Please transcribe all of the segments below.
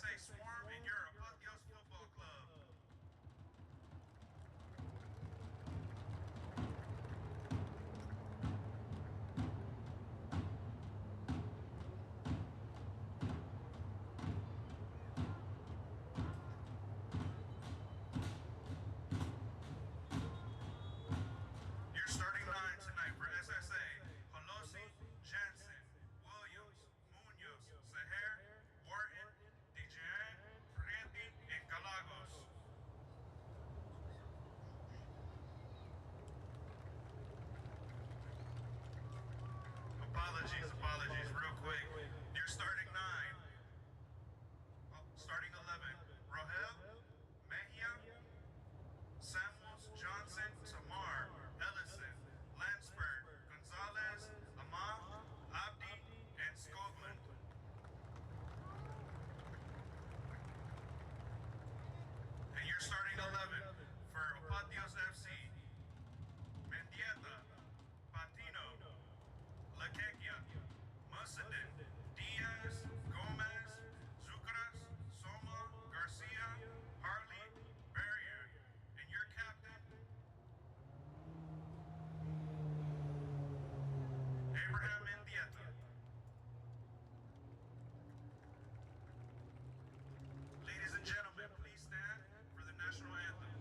SSA Swarm and your Apotheos Football Club. Your starting line tonight for SSA: Pelosi, Jansen, Williams, Munoz, Seher, Wharton, DeJean, Prietti, and Galagos. Apologies, real quick. Your starting nine. Starting 11. Rohel, Mejia, Samuels, Johnson, Tamar, Ellison, Landsberg, Gonzalez, Amah, Abdi, and Skoglund. And you're starting 11 for Apotheos FC: Mendieta, Patino, Lakekia, Musadin, Diaz, Gomez, Zucras, Soma, Garcia, Harley, Barrier. And your captain, Abraham Mendieta. Ladies and gentlemen, please stand for the national anthem.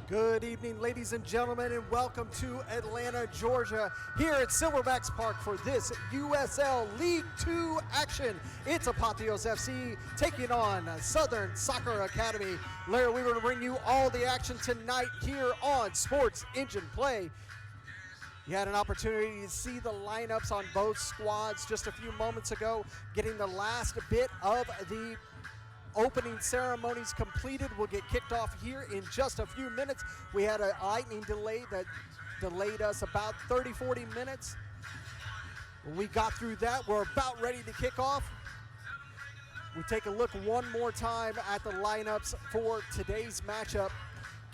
Good evening, ladies and gentlemen, and welcome to Atlanta, Georgia, here at Silverbacks Park for this USL League Two action. It's Apotheos FC taking on Southern Soccer Academy. Larry, we're going to bring you all the action tonight here on Sports Engine Play. You had an opportunity to see the lineups on both squads just a few moments ago, getting the last bit of the opening ceremonies completed. Will get kicked off here in just a few minutes. We had a lightning delay that delayed us about 30-40 minutes. We got through that. We're about ready to kick off. We take a look one more time at the lineups for today's matchup.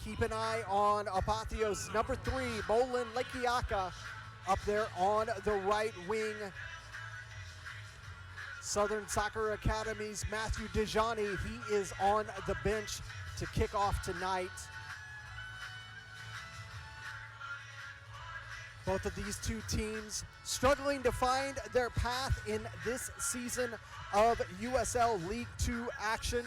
Keep an eye on Apotheos number 3, Bolin Lekiaka, up there on the right wing. Southern Soccer Academy's Matthew Dejani, he is on the bench to kick off tonight. Both of these two teams struggling to find their path in this season of USL League Two action.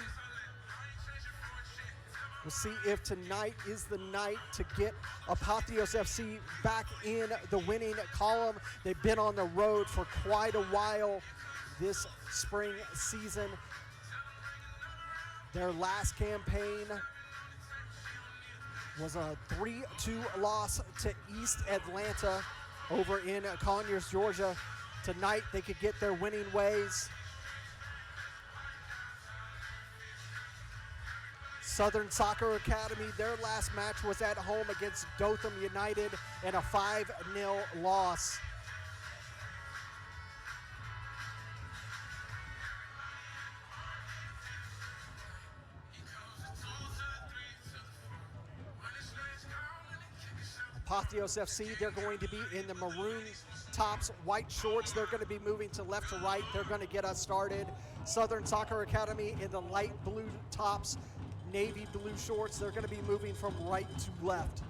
We'll see if tonight is the night to get Apotheos FC back in the winning column. They've been on the road for quite a while this spring season. Their last campaign was a 3-2 loss to East Atlanta over in Conyers, Georgia. Tonight they could get their winning ways. Southern Soccer Academy, their last match was at home against Dothan United in a 5-0 loss. Apotheos FC, they're going to be in the maroon tops, white shorts. They're going to be moving to left to right. They're going to get us started. Southern Soccer Academy in the light blue tops, navy blue shorts. They're going to be moving from right to left.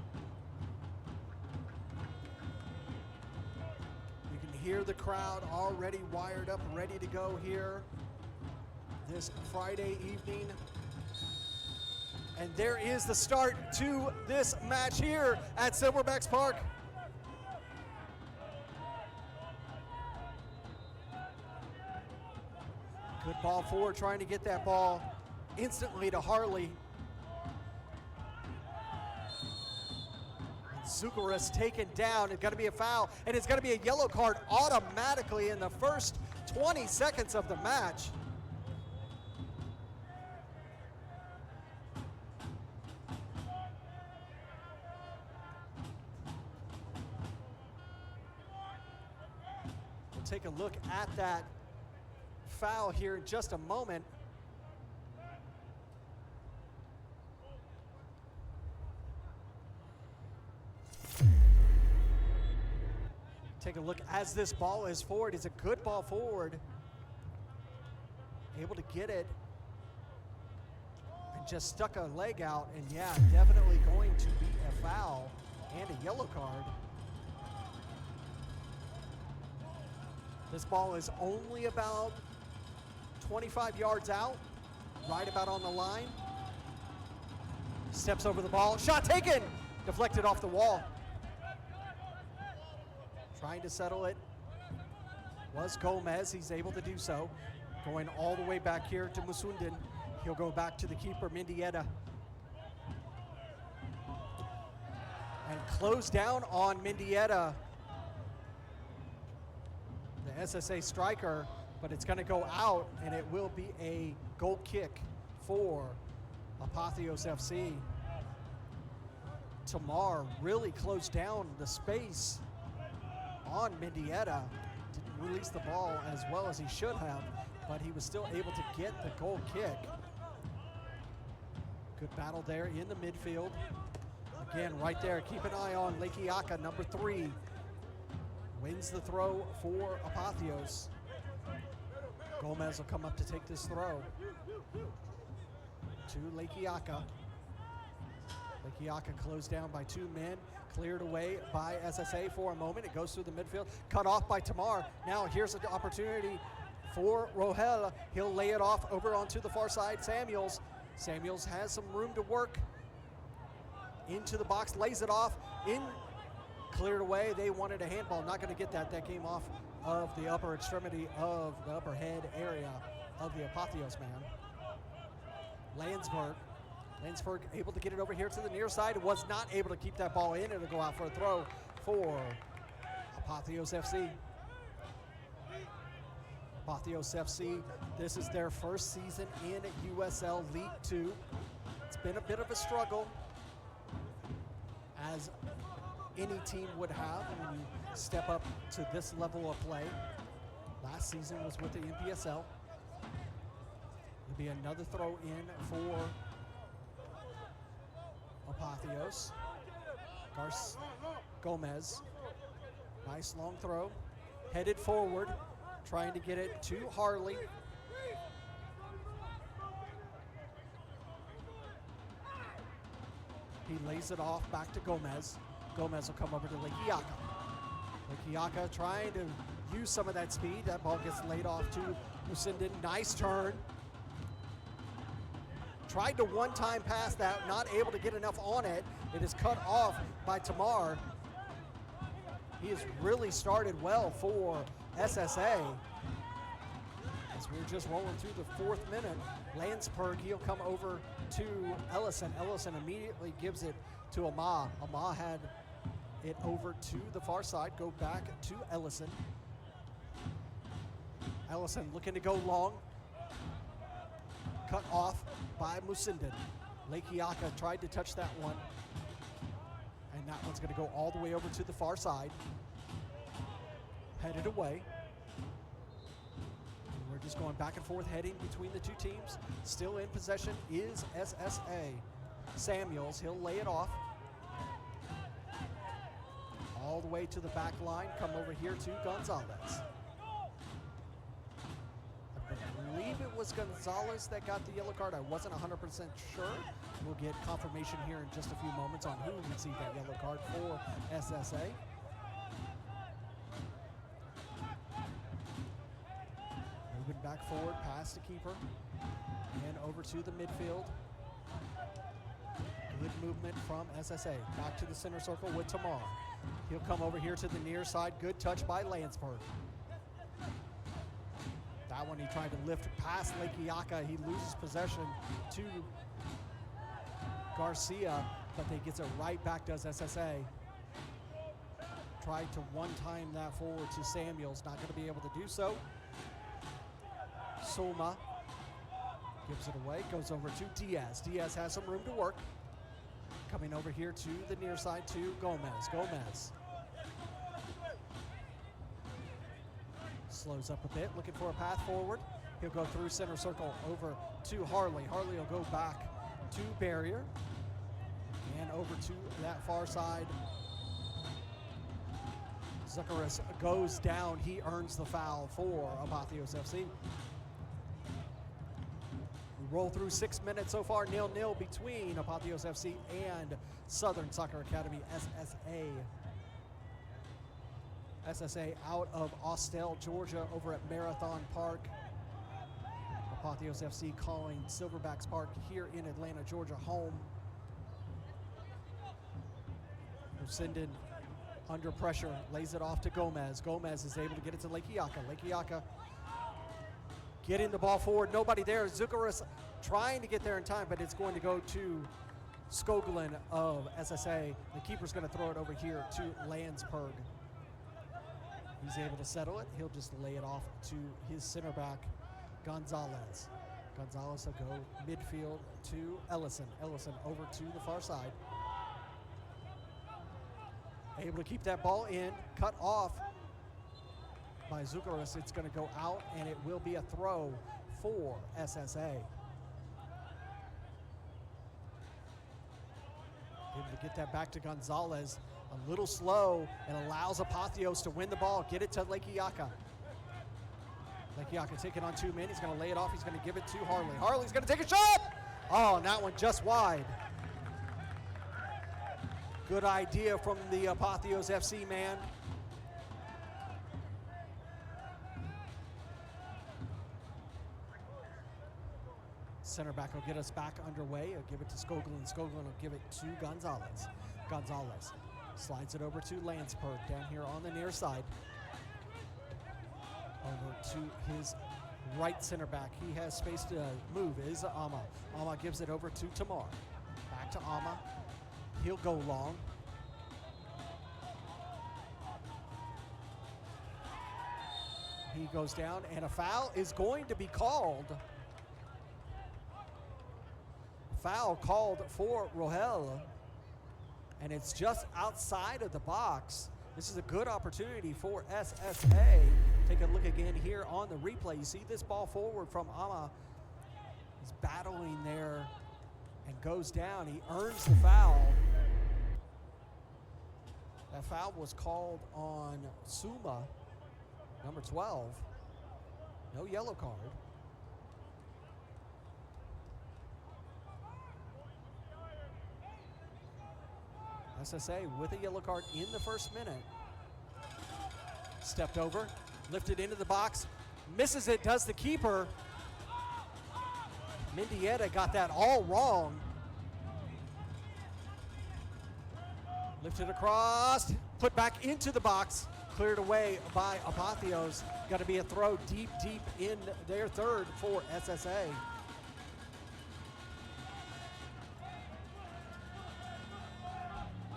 You can hear the crowd already wired up, ready to go here this Friday evening. And there is the start to this match here at Silverbacks Park. Good ball forward, trying to get that ball instantly to Harley. Zuccarus taken down. It's going to be a foul, and it's going to be a yellow card automatically in the first 20 seconds of the match. We'll take a look at that foul here in just a moment. Take a look as this ball is forward. It's a good ball forward. Able to get it. And just stuck a leg out. And yeah, definitely going to be a foul and a yellow card. This ball is only about 25 yards out, right about on the line. Steps over the ball, shot taken, deflected off the wall. Trying to settle it was Gomez. He's able to do so. Going all the way back here to Musundin. He'll go back to the keeper, Mendieta. And close down on Mendieta, the SSA striker, but it's going to go out, and it will be a goal kick for Apotheos FC. Tamar really closed down the space on Mendieta. Didn't release the ball as well as he should have, but he was still able to get the goal kick. Good battle there in the midfield. Again, right there, keep an eye on Lekiaka, number 3. Wins the throw for Apotheos. Gomez will come up to take this throw to Lekiaka. Lekiaka closed down by 2 men, cleared away by SSA for a moment. It goes through the midfield, cut off by Tamar. Now here's an opportunity for Rohel. He'll lay it off over onto the far side. Samuels has some room to work into the box, lays it off, cleared away. They wanted a handball, not going to get that. That came off of the upper extremity of the upper head area of the Apotheos man. Landsberg able to get it over here to the near side. Was not able to keep that ball in. It'll go out for a throw for Apotheos FC. Apotheos FC, this is their first season in USL League Two. It's been a bit of a struggle, as any team would have when you step up to this level of play. Last season was with the NPSL. There'll be another throw in for Apotheos. Gomez. Nice long throw. Headed forward, trying to get it to Harley. He lays it off back to Gomez. Gomez will come over to Lekiaka. Lekiaka trying to use some of that speed. That ball gets laid off to Musindin. Nice turn. Tried to one-time pass that, not able to get enough on it. It is cut off by Tamar. He has really started well for SSA. As we're just rolling through the 4th minute, Landsberg, he'll come over to Ellison. Ellison immediately gives it to Ama. Ama had it over to the far side, go back to Ellison. Ellison looking to go long. Cut off by Musindin. Lekiaka tried to touch that one, and that one's going to go all the way over to the far side. Headed away. And we're just going back and forth, heading between the two teams. Still in possession is SSA. Samuels, he'll lay it off. all the way to the back line, come over here to Gonzalez. I believe it was Gonzalez that got the yellow card. I wasn't 100% sure. We'll get confirmation here in just a few moments on who received that yellow card for SSA. Moving back forward, past the keeper, and over to the midfield. Good movement from SSA. Back to the center circle with Tamar. He'll come over here to the near side. Good touch by Landsberg. That one he tried to lift past Lekiaka. He loses possession to Garcia, but he gets it right back, does SSA. Tried to one-time that forward to Samuels. Not going to be able to do so. Soma gives it away. Goes over to Diaz. Diaz has some room to work. Coming over here to the near side to Gomez. Gomez slows up a bit, looking for a path forward. He'll go through center circle over to Harley. Harley will go back to barrier and over to that far side. Zuckerus goes down. He earns the foul for Apotheos FC. Roll through 6 minutes so far, 0-0 between Apotheos FC and Southern Soccer Academy, SSA. SSA out of Austell, Georgia, over at Marathon Park. Apotheos FC calling Silverbacks Park here in Atlanta, Georgia, home. Lucinden under pressure, lays it off to Gomez. Gomez is able to get it to Lekiaka. Lekiaka getting the ball forward, nobody there. Zuckerus trying to get there in time, but it's going to go to Skoglund of SSA. The keeper's going to throw it over here to Landsberg. He's able to settle it. He'll just lay it off to his center back, Gonzalez. Gonzalez will go midfield to Ellison. Ellison over to the far side. Able to keep that ball in, cut off by Zuckerus. It's going to go out, and it will be a throw for SSA. Able to get that back to Gonzalez. A little slow, and allows Apotheos to win the ball. Get it to Lekiaka. Lekiaka taking on 2 men. He's going to lay it off. He's going to give it to Harley. Harley's going to take a shot. Oh, and that one just wide. Good idea from the Apotheos FC man. Center back will get us back underway. He'll give it to Skoglund. Skoglund will give it to Gonzalez. Gonzalez slides it over to Landsberg down here on the near side. Over to his right center back. He has space to move, is Ama. Ama gives it over to Tamar. Back to Ama. He'll go long. He goes down, and a foul is going to be called. Foul called for Rohel, and it's just outside of the box. This is a good opportunity for SSA. Take a look again here on the replay. You see this ball forward from Ama. He's battling there and goes down. He earns the foul. That foul was called on Suma, number 12. No yellow card. SSA with a yellow card in the first minute. Stepped over, lifted into the box, misses it, does the keeper. Mendieta got that all wrong. Lifted across, put back into the box, cleared away by Apotheos. Got to be a throw deep in their third for SSA.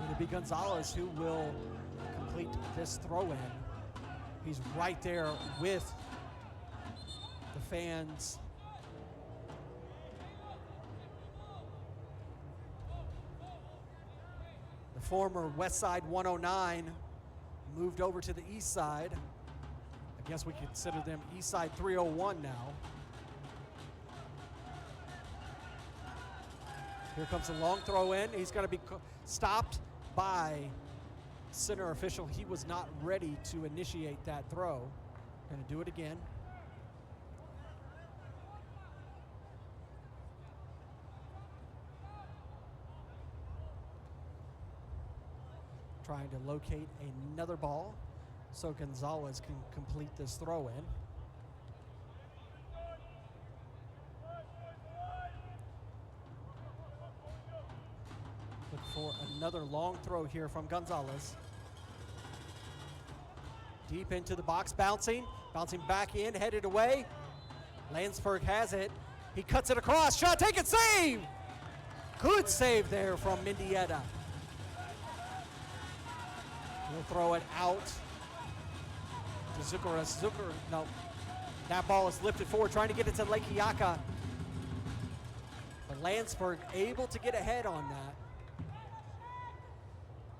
It'll be Gonzalez who will complete this throw-in. He's right there with the fans. The former West Side 109 moved over to the East Side. I guess we consider them East Side 301 now. Here comes a long throw in. He's going to be stopped by center official, he was not ready to initiate that throw. Going to do it again. Trying to locate another ball so Gonzalez can complete this throw in. Look for another long throw here from Gonzalez. Deep into the box, bouncing back in, headed away. Landsberg has it. He cuts it across, shot taken, save! Good save there from Mendieta. He'll throw it out to Zuccarus. No. That ball is lifted forward, trying to get it to Lekiaka. But Landsberg able to get ahead on that.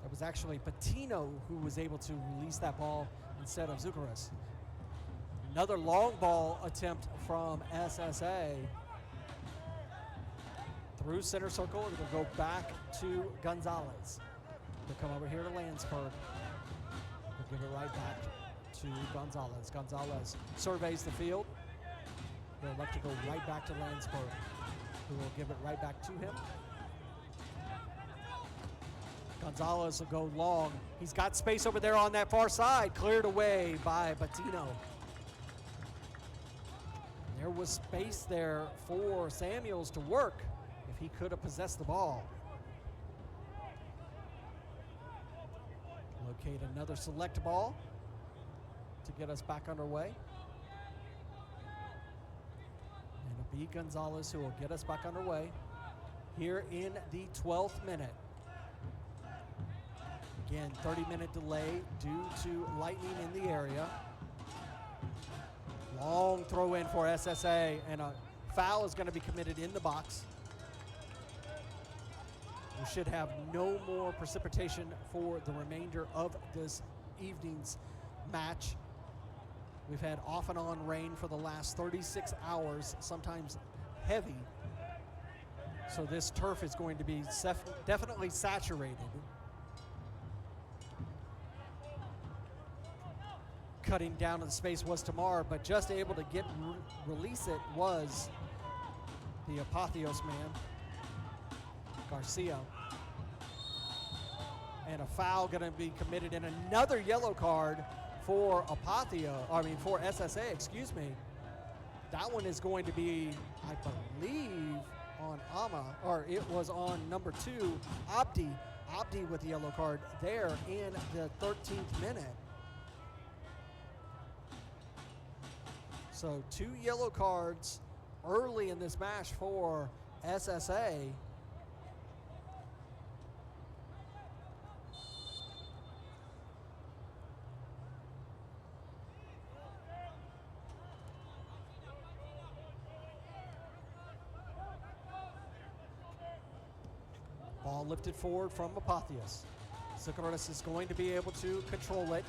That was actually Patino who was able to release that ball instead of Zuccarus. Another long ball attempt from SSA. Through center circle, it'll go back to Gonzalez. They'll come over here to Landsberg. They'll give it right back to Gonzalez. Gonzalez surveys the field. They'll elect to go right back to Landsberg, who will give it right back to him. Gonzalez will go long. He's got space over there on that far side, cleared away by Patino. There was space there for Samuels to work if he could have possessed the ball. Locate another select ball to get us back underway. And it'll be Gonzalez who will get us back underway here in the 12th minute. Again, 30-minute delay due to lightning in the area. Long throw in for SSA, and a foul is going to be committed in the box. We should have no more precipitation for the remainder of this evening's match. We've had off and on rain for the last 36 hours, sometimes heavy. So this turf is going to be definitely saturated. Cutting down to the space was Tamar, but just able to get release it was the Apotheos man, Garcia. And a foul going to be committed, and another yellow card for for SSA, excuse me. That one is going to be, I believe, on Ama, or it was on number 2, Abdi. Abdi with the yellow card there in the 13th minute. So 2 yellow cards early in this match for SSA. Ball lifted forward from Apotheos. Zuccarus is going to be able to control it.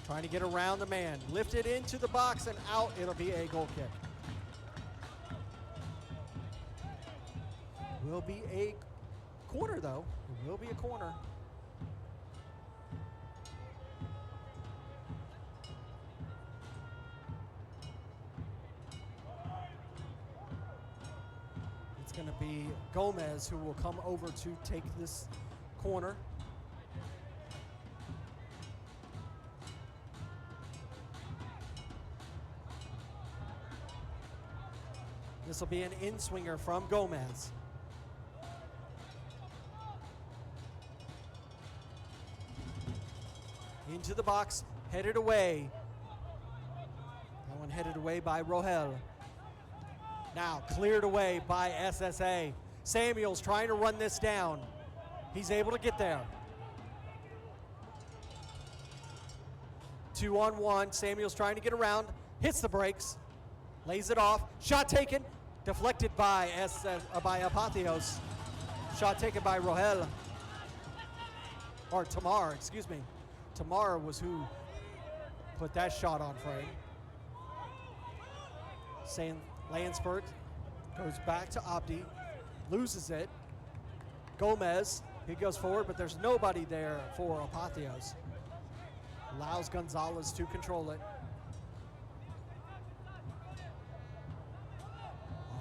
Trying to get around the man. Lifted into the box and out. It'll be a goal kick. Will be a corner, though. It will be a corner. It's going to be Gomez who will come over to take this corner. This will be an in-swinger from Gomez. Into the box, headed away. That one headed away by Rohel. Now cleared away by SSA. Samuels trying to run this down. He's able to get there. 2-on-1, Samuels trying to get around, hits the brakes, lays it off, shot taken, deflected by Apotheos. Shot taken by Rohel, or Tamar, excuse me. Tamar was who put that shot on frame. Landsberg goes back to Abdi, loses it. Gomez He goes forward, but there's nobody there for Apotheos. Allows Gonzalez to control it.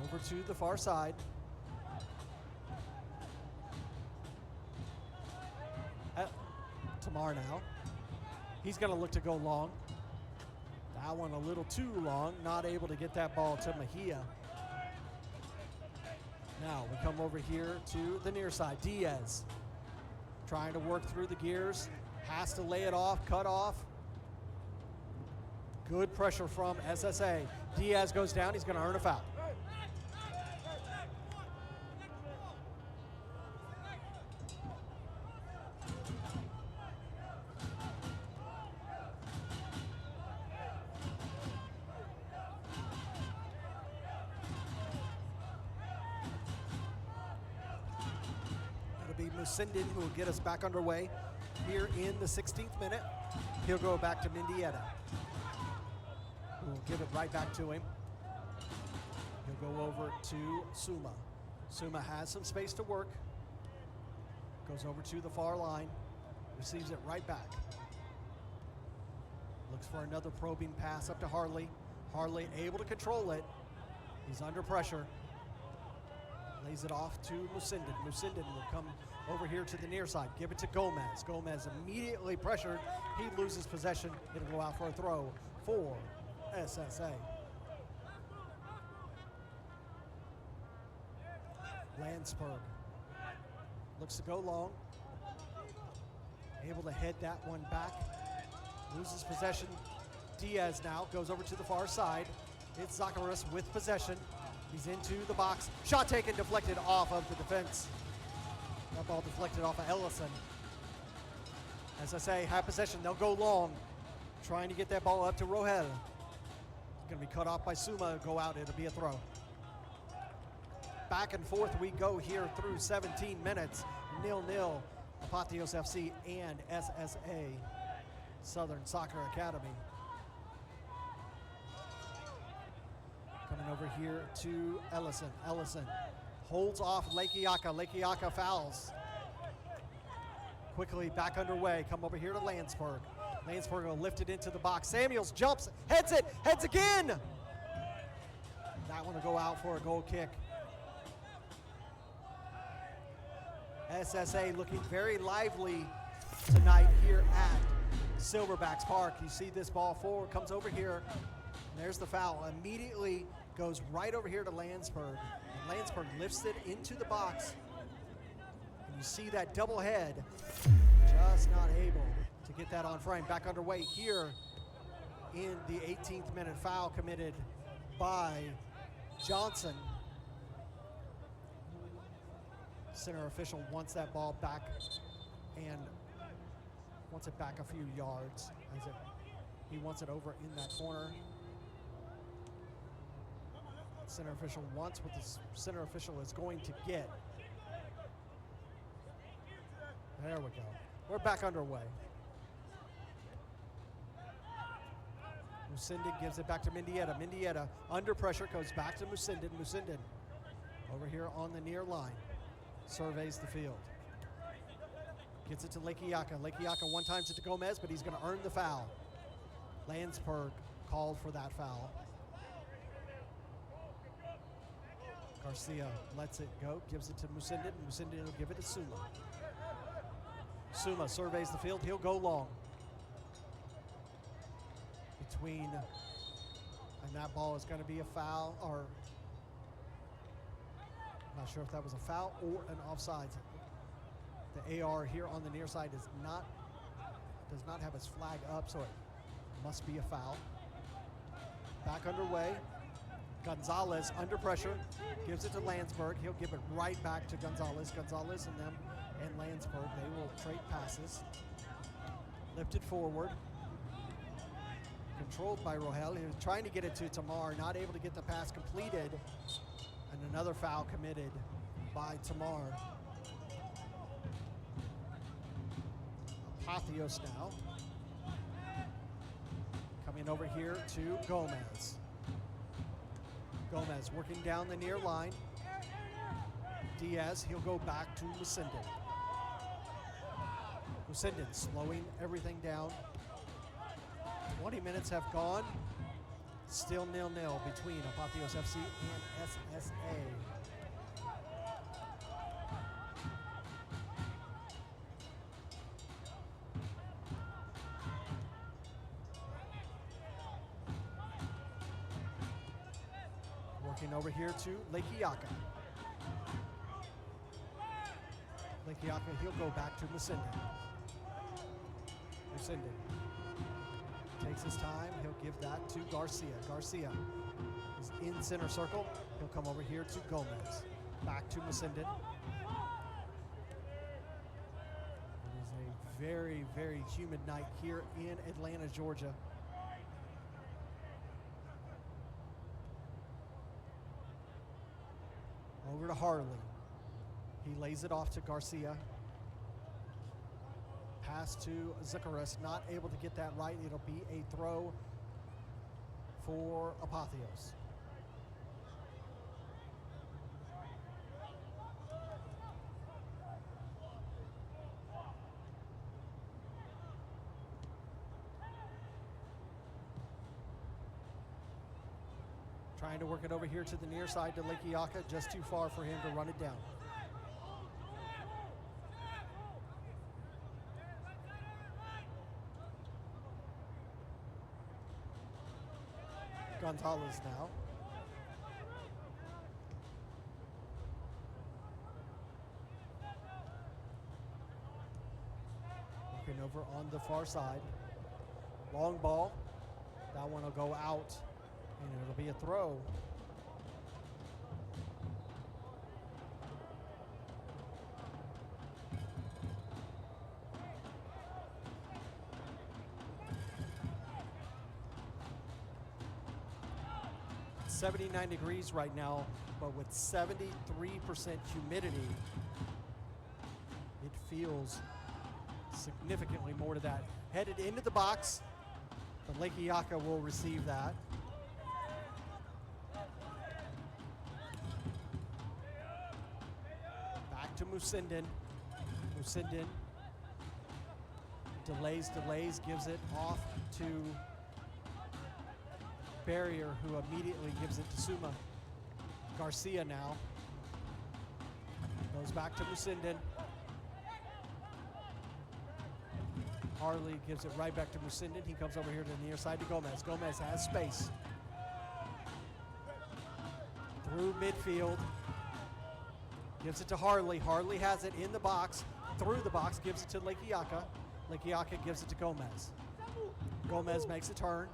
Over to the far side. Tamar now. He's going to look to go long. That one a little too long. Not able to get that ball to Mejia. Now we come over here to the near side. Diaz trying to work through the gears. Has to lay it off, cut off. Good pressure from SSA. Diaz goes down. He's going to earn a foul. Musindin, who will get us back underway here in the 16th minute. He'll go back to Mendieta, who will give it right back to him. He'll go over to Suma. Suma has some space to work. Goes over to the far line. Receives it right back. Looks for another probing pass up to Harley. Harley able to control it. He's under pressure. Lays it off to Musindin. Musindin will come over here to the near side. Give it to Gomez. Gomez immediately pressured. He loses possession. It'll go out for a throw for SSA. Landsberg looks to go long. Able to head that one back. Loses possession. Diaz now goes over to the far side. It's Zacharias with possession. He's into the box. Shot taken, deflected off of the defense. That ball deflected off of Ellison. SSA have possession. They'll go long. Trying to get that ball up to Rohel. Going to be cut off by Suma. Go out. It'll be a throw. Back and forth we go here through 17 minutes. 0-0. Apotheos FC and SSA, Southern Soccer Academy. Coming over here to Ellison. Ellison holds off Lekiaka. Lekiaka fouls. Quickly back underway. Come over here to Landsberg. Landsberg will lift it into the box. Samuels jumps, heads it, heads again. That one will go out for a goal kick. SSA looking very lively tonight here at Silverbacks Park. You see this ball forward, comes over here. And there's the foul. Immediately goes right over here to Landsberg. And Landsberg lifts it into the box. And you see that double head. Just not able to get that on frame. Back underway here in the 18th minute. Foul committed by Johnson. Center official wants that ball back and wants it back a few yards. He wants it over in that corner. Center official wants what the center official is going to get. There we go. We're back underway. Musindin gives it back to Mendieta. Mendieta under pressure goes back to Musindin. Musindin over here on the near line. Surveys the field. Gets it to Lekiaka. Lekiaka one times it to Gomez, but he's going to earn the foul. Landsberg called for that foul. Garcia lets it go, gives it to Musindin. Musindin will give it to Suma. Suma surveys the field. He'll go long. Between, and that ball is going to be a foul, or not sure if that was a foul or an offside. The AR here on the near side does not have his flag up, so it must be a foul. Back underway. Gonzalez under pressure, gives it to Landsberg. He'll give it right back to Gonzalez. Gonzalez and them and Landsberg, they will trade passes. Lifted forward. Controlled by Rohel. He was trying to get it to Tamar, not able to get the pass completed. And another foul committed by Tamar. Apotheos now. Coming over here to Gomez. Gomez working down the near line. Diaz, he'll go back to Musindin. Musindin slowing everything down. 20 minutes have gone. Still 0-0 between Apotheos FC and SSA. Working over here to Lekiaka. Lekiaka, he'll go back to Musindin. Musindin takes his time. He'll give that to Garcia. Garcia is in center circle. He'll come over here to Gomez. Back to Musindin. It is a very, very humid night here in Atlanta, Georgia. Over to Harley. He lays it off to Garcia. Pass to Zuckerus, not able to get that right. It'll be a throw for Apotheos. Trying to work it over here to the near side to Lekiaka, just too far for him to run it down. Gonzalez now. Looking over on the far side. Long ball. That one will go out, and it'll be a throw. It's 79 degrees right now, but with 73% humidity, it feels significantly more to that. Headed into the box, but Lekiaka will receive that. Back to Musindin. Musindin delays, gives it off to Barrier, who immediately gives it to Suma. Garcia now goes back to Musindin. Harley gives it right back to Musindin. He comes over here to the near side to Gomez. Gomez has space. Through midfield. Gives it to Harley. Harley has it in the box. Through the box, gives it to Lekiaka. Lekiaka gives it to Gomez. Gomez makes a turn.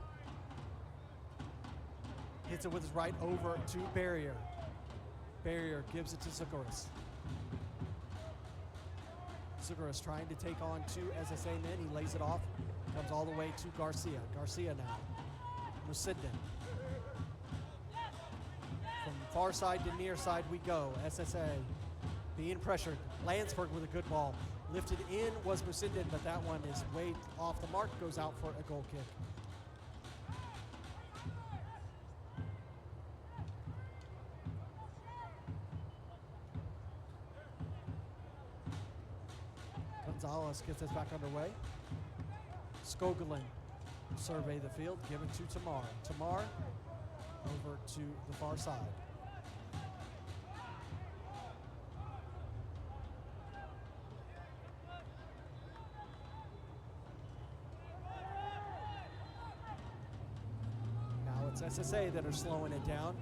Hits it with his right over to Barrier. Barrier gives it to Zuckerus. Zuckerus trying to take on two SSA men. He lays it off. Comes all the way to Garcia. Garcia now. Musindin. From far side to near side we go. SSA being pressured. Landsberg with a good ball. Lifted in was Musindin, but that one is way off the mark. Goes out for a goal kick. Gonzalez gets us back underway. Skoglin survey the field, give it to Tamar. Tamar over to the far side. Now it's SSA that are slowing it down.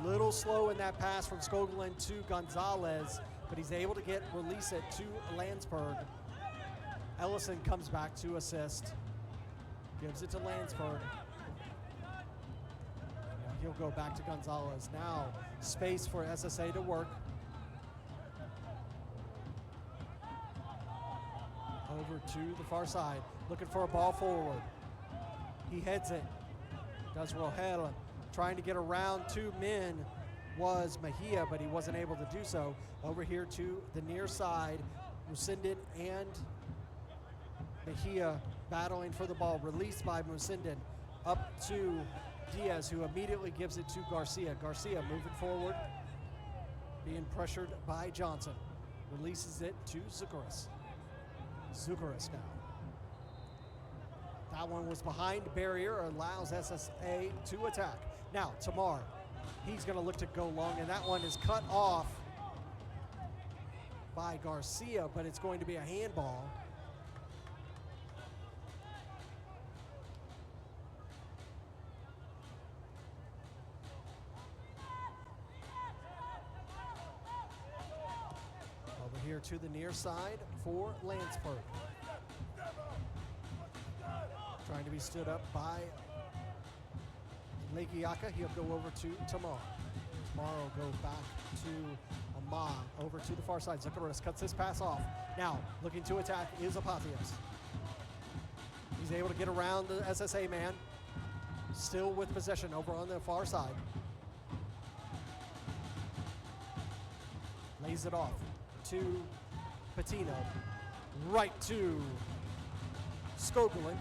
A little slow in that pass from Skoglin to Gonzalez, but he's able to release it to Landsberg. Ellison comes back to assist. Gives it to Landsberg. He'll go back to Gonzalez. Now, space for SSA to work. Over to the far side. Looking for a ball forward. He heads it. Does Rohel. Trying to get around two men was Mejia, but he wasn't able to do so. Over here to the near side. Musindin and Mejia battling for the ball, released by Musindin up to Diaz, who immediately gives it to Garcia. Garcia moving forward, being pressured by Johnson. Releases it to Zuckerus. Zuccarus now. That one was behind barrier, allows SSA to attack. Now, Tamar, he's going to look to go long, and that one is cut off by Garcia, but it's going to be a handball. Over here to the near side for Landsberg. Trying to be stood up by Lekiaka. He'll go over to Tamar. Tamar will go back to Amon. Over to the far side. Zuccarus cuts his pass off. Now, looking to attack is Apotheos. He's able to get around the SSA man. Still with possession over on the far side. Lays it off to Patino. Right to Skoglin.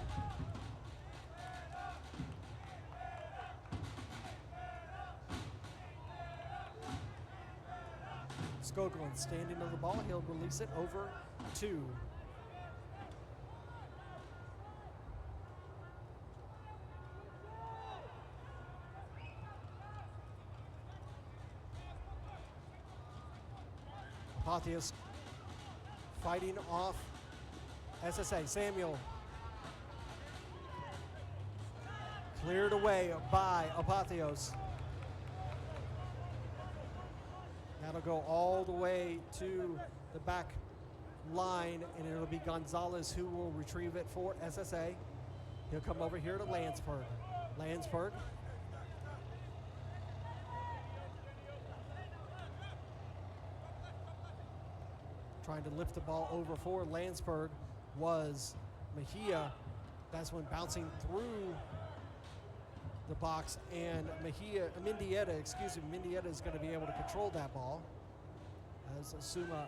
Skoglin standing on the ball. He'll release it over to Apotheos, fighting off SSA. Samuel cleared away by Apotheos. That'll go all the way to the back line, and it'll be Gonzalez who will retrieve it for SSA. He'll come over here to Landsberg. Landsberg. Trying to lift the ball over for Landsberg was Mejia. That's when bouncing through the box, and Mendieta is going to be able to control that ball as Suma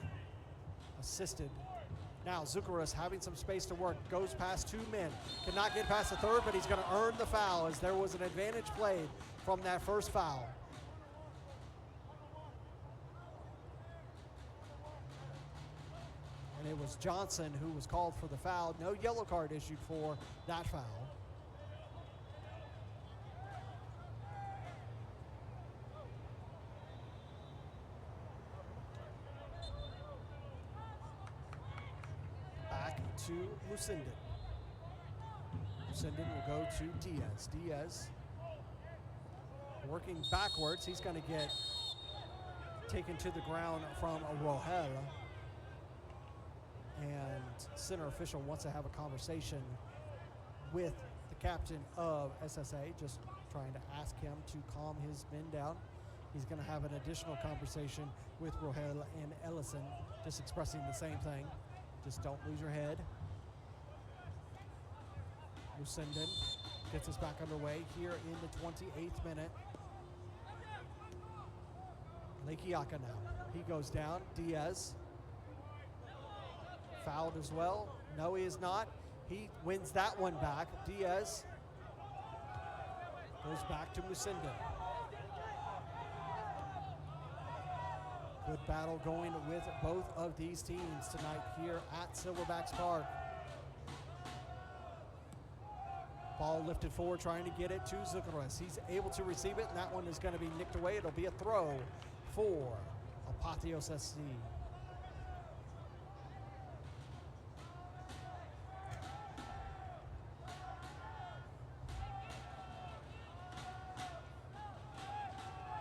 assisted. Now Zuccarus having some space to work, goes past two men, cannot get past the third, but he's going to earn the foul as there was an advantage played from that first foul. And it was Johnson who was called for the foul. No yellow card issued for that foul. To Lucinden. Lucinden will go to Diaz. Diaz working backwards. He's going to get taken to the ground from a Rohel. And center official wants to have a conversation with the captain of SSA, just trying to ask him to calm his men down. He's going to have an additional conversation with Rohel and Ellison, just expressing the same thing. Just don't lose your head. Lucinden gets us back underway here in the 28th minute. Lekiaka now. He goes down. Diaz. Fouled as well. No, he is not. He wins that one back. Diaz goes back to Lucinden. Good battle going with both of these teams tonight here at Silverbacks Park. Ball lifted forward, trying to get it to Zuccarus. He's able to receive it, and that one is going to be nicked away. It'll be a throw for Apotheos FC.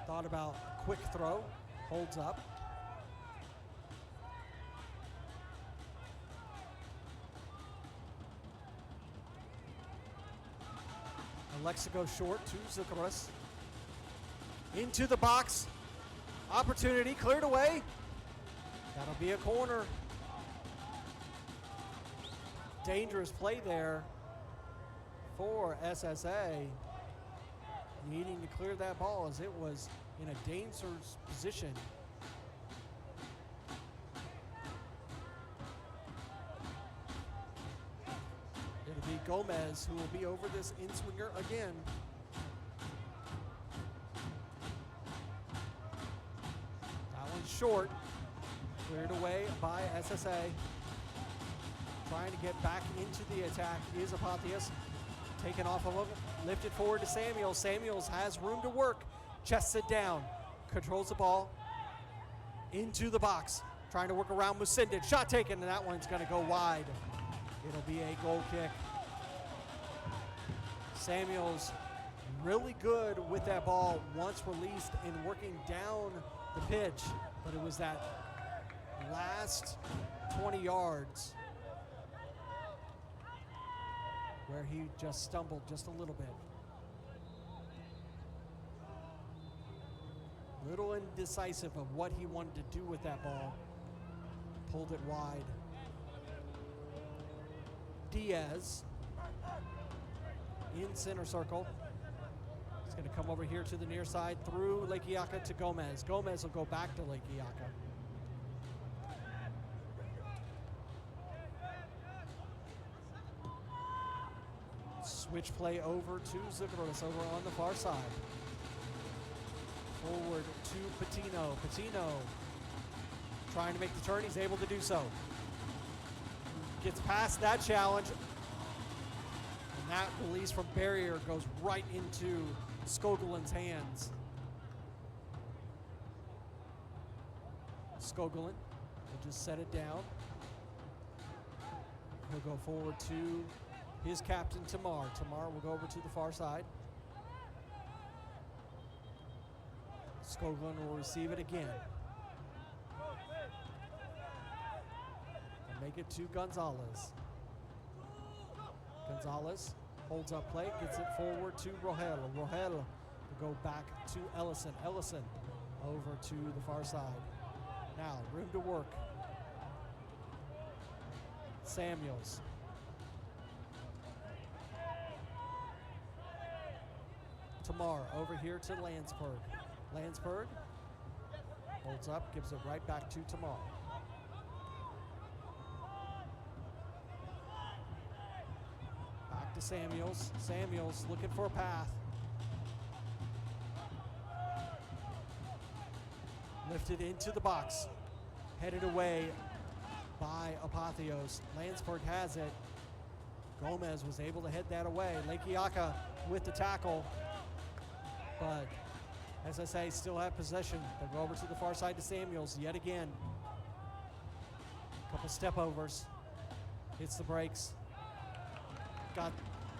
Thought about quick throw, holds up. Alexico short to Zuccarus. Into the box. Opportunity cleared away. That'll be a corner. Dangerous play there for SSA. Needing to clear that ball as it was in a dangerous position. It'll be Gomez who will be over this in-swinger again. That one's short. Cleared away by SSA. Trying to get back into the attack is Apotheos. Taken off of him, lifted forward to Samuels. Samuels has room to work, chests it down, controls the ball into the box, trying to work around Musindin. Shot taken, and that one's going to go wide. It'll be a goal kick. Samuels really good with that ball once released and working down the pitch, but it was that last 20 yards where he just stumbled just a little bit. Little indecisive of what he wanted to do with that ball. Pulled it wide. Diaz in center circle. He's going to come over here to the near side through Lekiaka to Gomez. Gomez will go back to Lekiaka. Switch play over to Zuccarellis over on the far side. Forward to Patino. Patino trying to make the turn. He's able to do so. Gets past that challenge. And that release from barrier goes right into Skogelin's hands. Skogelin will just set it down. He'll go forward to his captain, Tamar. Tamar will go over to the far side. Skoglund will receive it again. And make it to Gonzalez. Gonzalez holds up play, gets it forward to Rogel. Rogel will go back to Ellison. Ellison over to the far side. Now, room to work. Samuels. Tamar over here to Landsberg. Landsberg holds up, gives it right back to Tamar. Back to Samuels. Samuels looking for a path. Lifted into the box. Headed away by Apotheos. Landsberg has it. Gomez was able to head that away. Lekiaka with the tackle. But SSA still have possession. They'll go over to the far side to Samuels yet again. Couple step overs. Hits the brakes. Got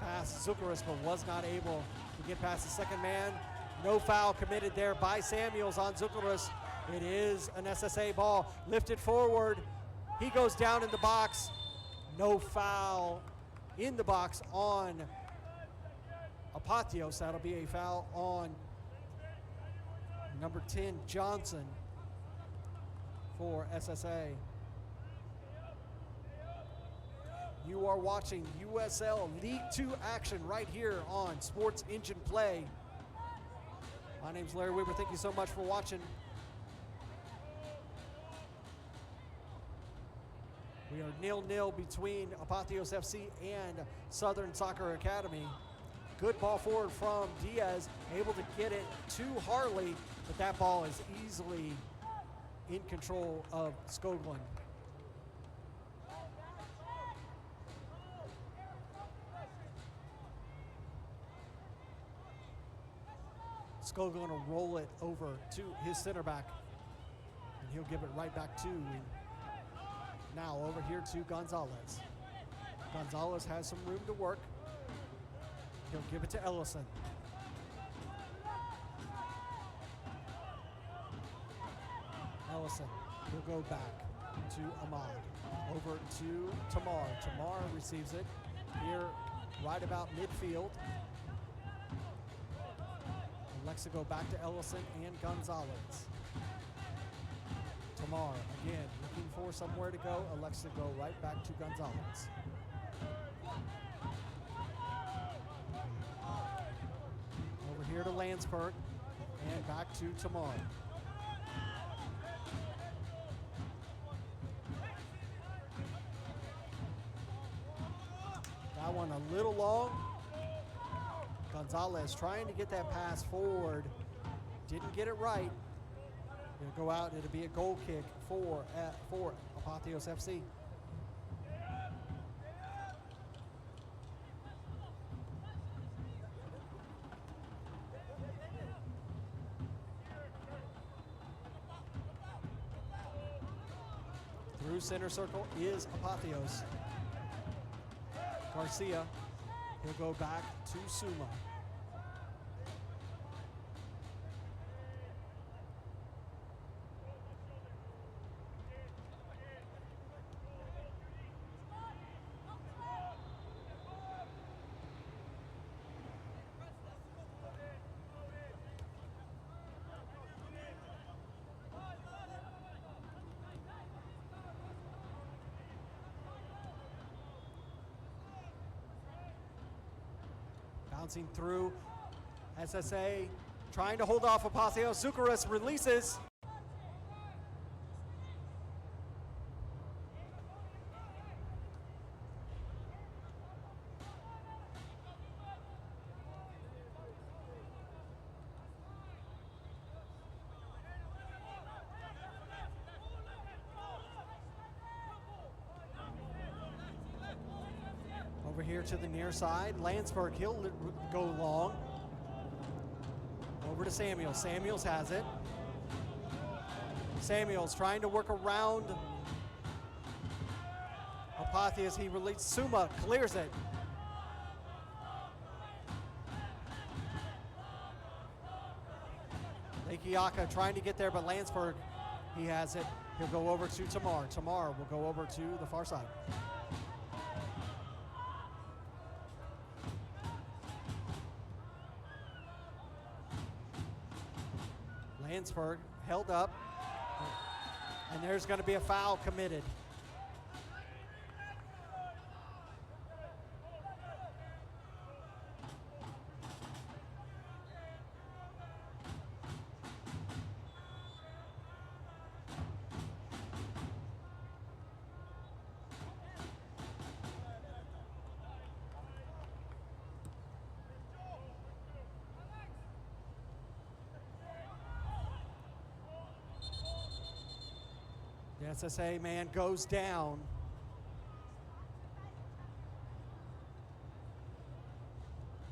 past Zuccarellis, but was not able to get past the second man. No foul committed there by Samuels on Zuccarellis. It is an SSA ball. Lifted forward. He goes down in the box. No foul in the box on Apotheos. That'll be a foul on number 10, Johnson, for SSA. You are watching USL League Two action right here on Sports Engine Play. My name's Larry Weaver. Thank you so much for watching. We are 0-0 between Apotheos FC and Southern Soccer Academy. Good ball forward from Diaz, able to get it to Harley, but that ball is easily in control of Skoglund. Skoglund will roll it over to his center back, and he'll give it right back to, now over here to Gonzalez. Gonzalez has some room to work. He'll give it to Ellison. Ellison, he'll go back to Ahmad. Over to Tamar. Tamar receives it here right about midfield. Alexa go back to Ellison and Gonzalez. Tamar, again, looking for somewhere to go. Alexa go right back to Gonzalez. Over here to Landsberg and back to Tamar. That one a little long. Gonzalez trying to get that pass forward. Didn't get it right. It'll go out. It'll be a goal kick for Apotheos FC. Through center circle is Apotheos. Garcia, he'll go back to Suma. Bouncing through, SSA trying to hold off Apotheos. Zucaris releases. Over here to the near side, Landsberg, he'll go long. Over to Samuels. Samuels has it. Samuels trying to work around Apotheos. He released. Suma clears it. Lekiaka trying to get there, but Landsberg, he has it. He'll go over to Tamar. Tamar will go over to the far side. Landsberg held up, and there's going to be a foul committed. The SSA man goes down.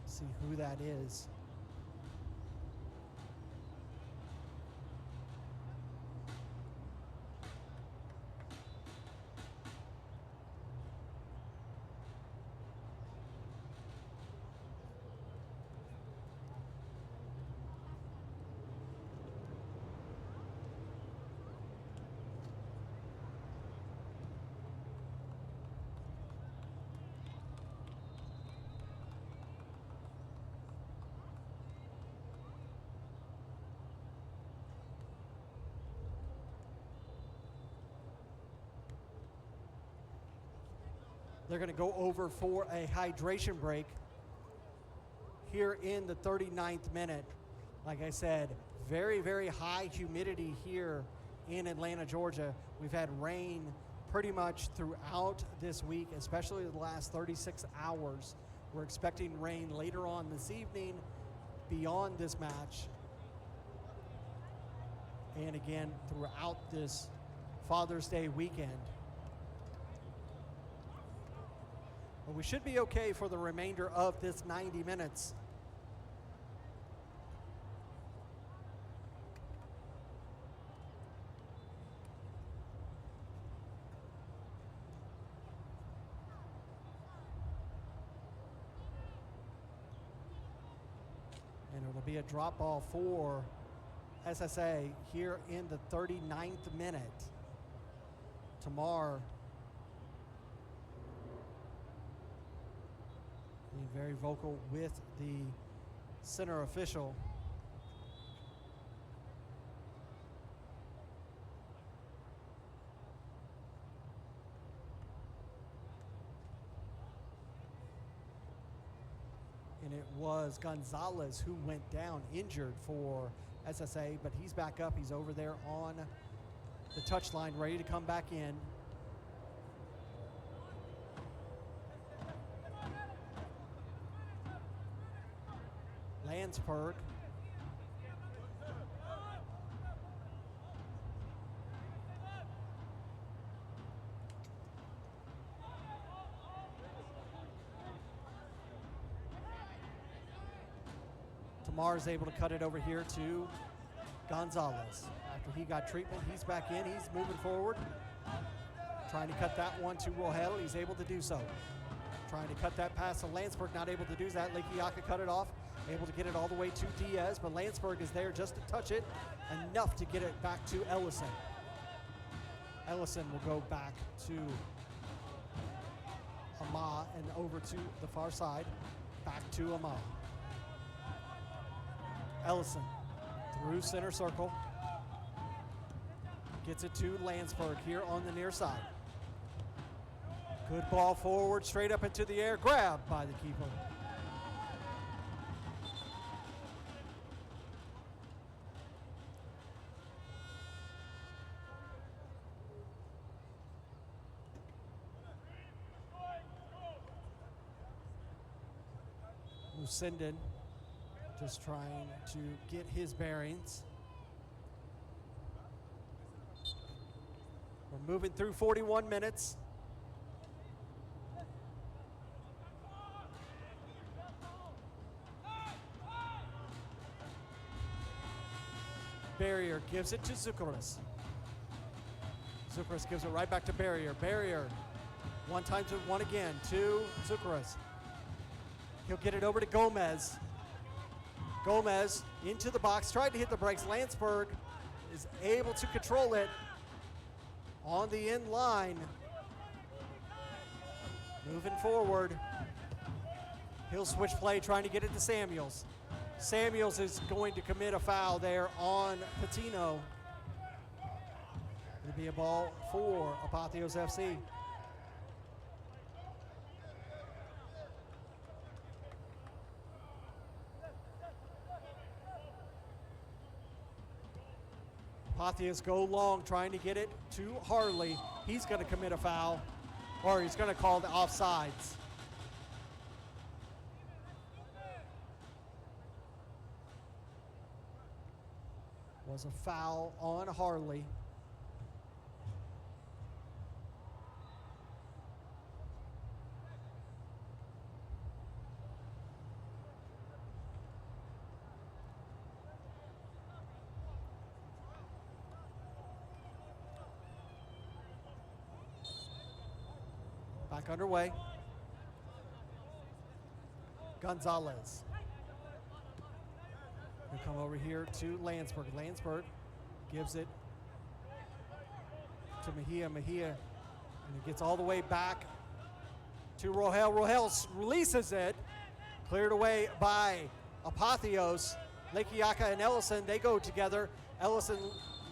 See who that is. They're going to go over for a hydration break here in the 39th minute. Like I said, very, very high humidity here in Atlanta, Georgia. We've had rain pretty much throughout this week, especially the last 36 hours. We're expecting rain later on this evening beyond this match. And again, throughout this Father's Day weekend. But we should be okay for the remainder of this 90 minutes. And it'll be a drop ball for SSA here in the 39th minute. Tamar being very vocal with the center official. And it was Gonzalez who went down injured for SSA, but he's back up. He's over there on the touchline, ready to come back in. Landsberg. Tamar is able to cut it over here to Gonzalez. After he got treatment, he's back in. He's moving forward. Trying to cut that one to Rohel. He's able to do so. Trying to cut that pass to Landsberg. Not able to do that. Lekiaka cut it off. Able to get it all the way to Diaz, but Landsberg is there just to touch it. Enough to get it back to Ellison. Ellison will go back to Ama and over to the far side. Back to Ama. Ellison through center circle. Gets it to Landsberg here on the near side. Good ball forward, straight up into the air. Grabbed by the keeper. Lucinden just trying to get his bearings. We're moving through 41 minutes. Barrier gives it to Zuccarus. Zuccarus gives it right back to Barrier. Barrier, one time to one again to Zuccarus. He'll get it over to Gomez. Gomez into the box, tried to hit the brakes. Landsberg is able to control it on the end line. Moving forward. He'll switch play, trying to get it to Samuels. Samuels is going to commit a foul there on Patino. It'll be a ball for Apotheos FC. Apotheos go long, trying to get it to Harley. He's going to commit a foul, or he's going to call the offsides. Was a foul on Harley. Back underway. Gonzalez. He'll come over here to Landsberg. Landsberg gives it to Mejia. Mejia, and it gets all the way back to Rohel. Rohel releases it. Cleared away by Apotheos. Lekiaka and Ellison, they go together. Ellison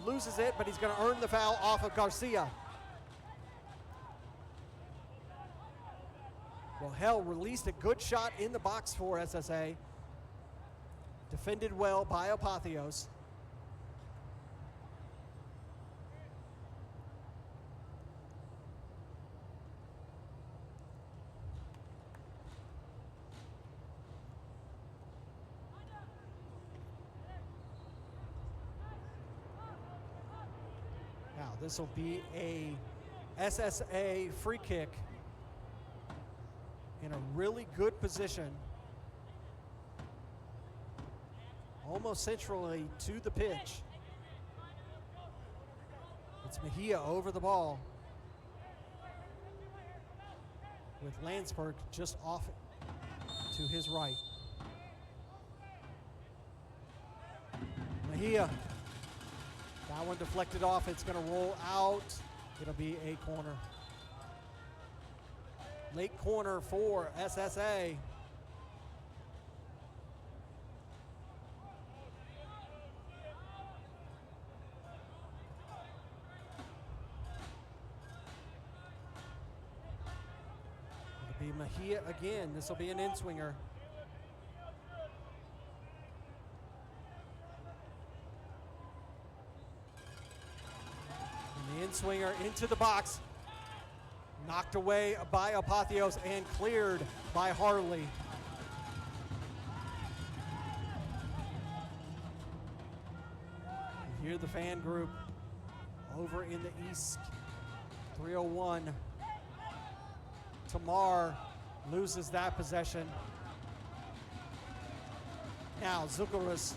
loses it, but he's going to earn the foul off of Garcia. Rohel released a good shot in the box for SSA. Defended well by Apotheos. Now this will be a SSA free kick in a really good position. Almost centrally to the pitch. It's Mejia over the ball, with Landsberg just off to his right. Mejia, that one deflected off. It's going to roll out. It'll be a corner. Late corner for SSA. It'll be Mejia again. This will be an in-swinger. And the in-swinger into the box. Knocked away by Apotheos and cleared by Harley. You hear the fan group over in the east. 301. Tamar loses that possession. Now Zuccarus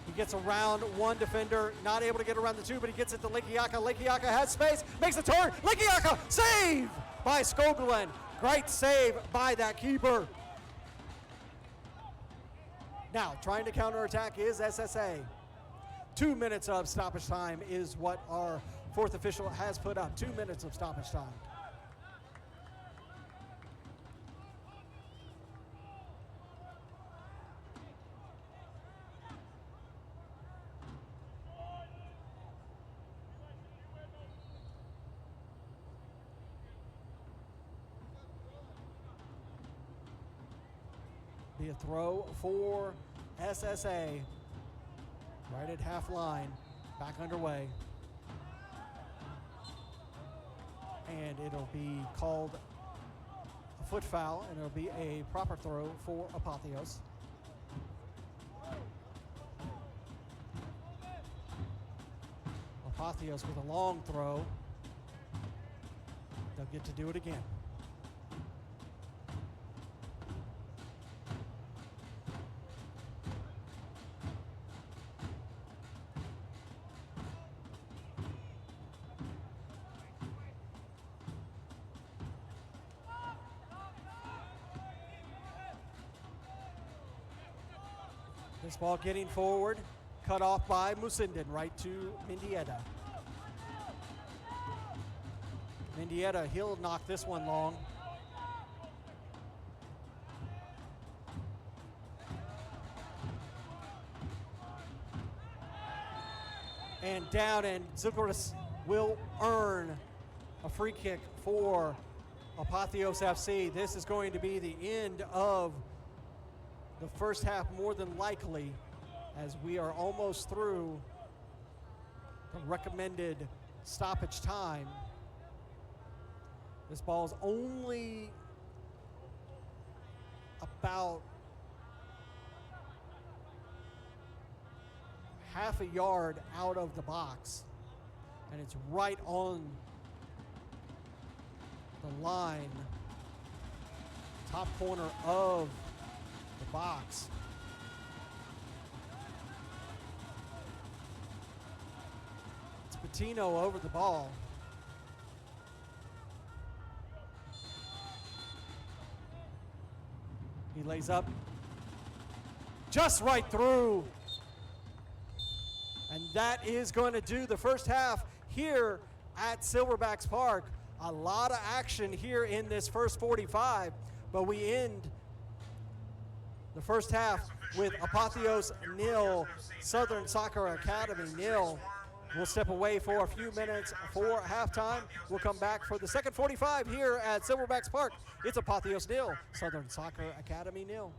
He gets around one defender, not able to get around the two, but he gets it to Lekiaka. Lekiaka has space, makes a turn. Lekiaka, save by Skoglund. Great save by that keeper. Now, trying to counterattack is SSA. 2 minutes of stoppage time is what our fourth official has put up. 2 minutes of stoppage time. Be a throw for SSA. Right at half line, back underway. And it'll be called a foot foul, and it'll be a proper throw for Apotheos. Apotheos with a long throw. They'll get to do it again. This ball getting forward, cut off by Musinden, right to Mendieta. Mendieta, he'll knock this one long. And down, and Zuccarus will earn a free kick for Apotheos FC. This is going to be the end of the first half, more than likely, as we are almost through the recommended stoppage time. This ball is only about half a yard out of the box, and it's right on the line, top corner of the box. It's Patino over the ball. He lays up just right through. And that is going to do the first half here at Silverbacks Park. A lot of action here in this first 45, but we end the first half with Apotheos 0, Southern Soccer Academy 0. We'll step away for a few minutes for halftime. We'll come back for the second 45 here at Silverbacks Park. It's Apotheos 0, Southern Soccer Academy 0.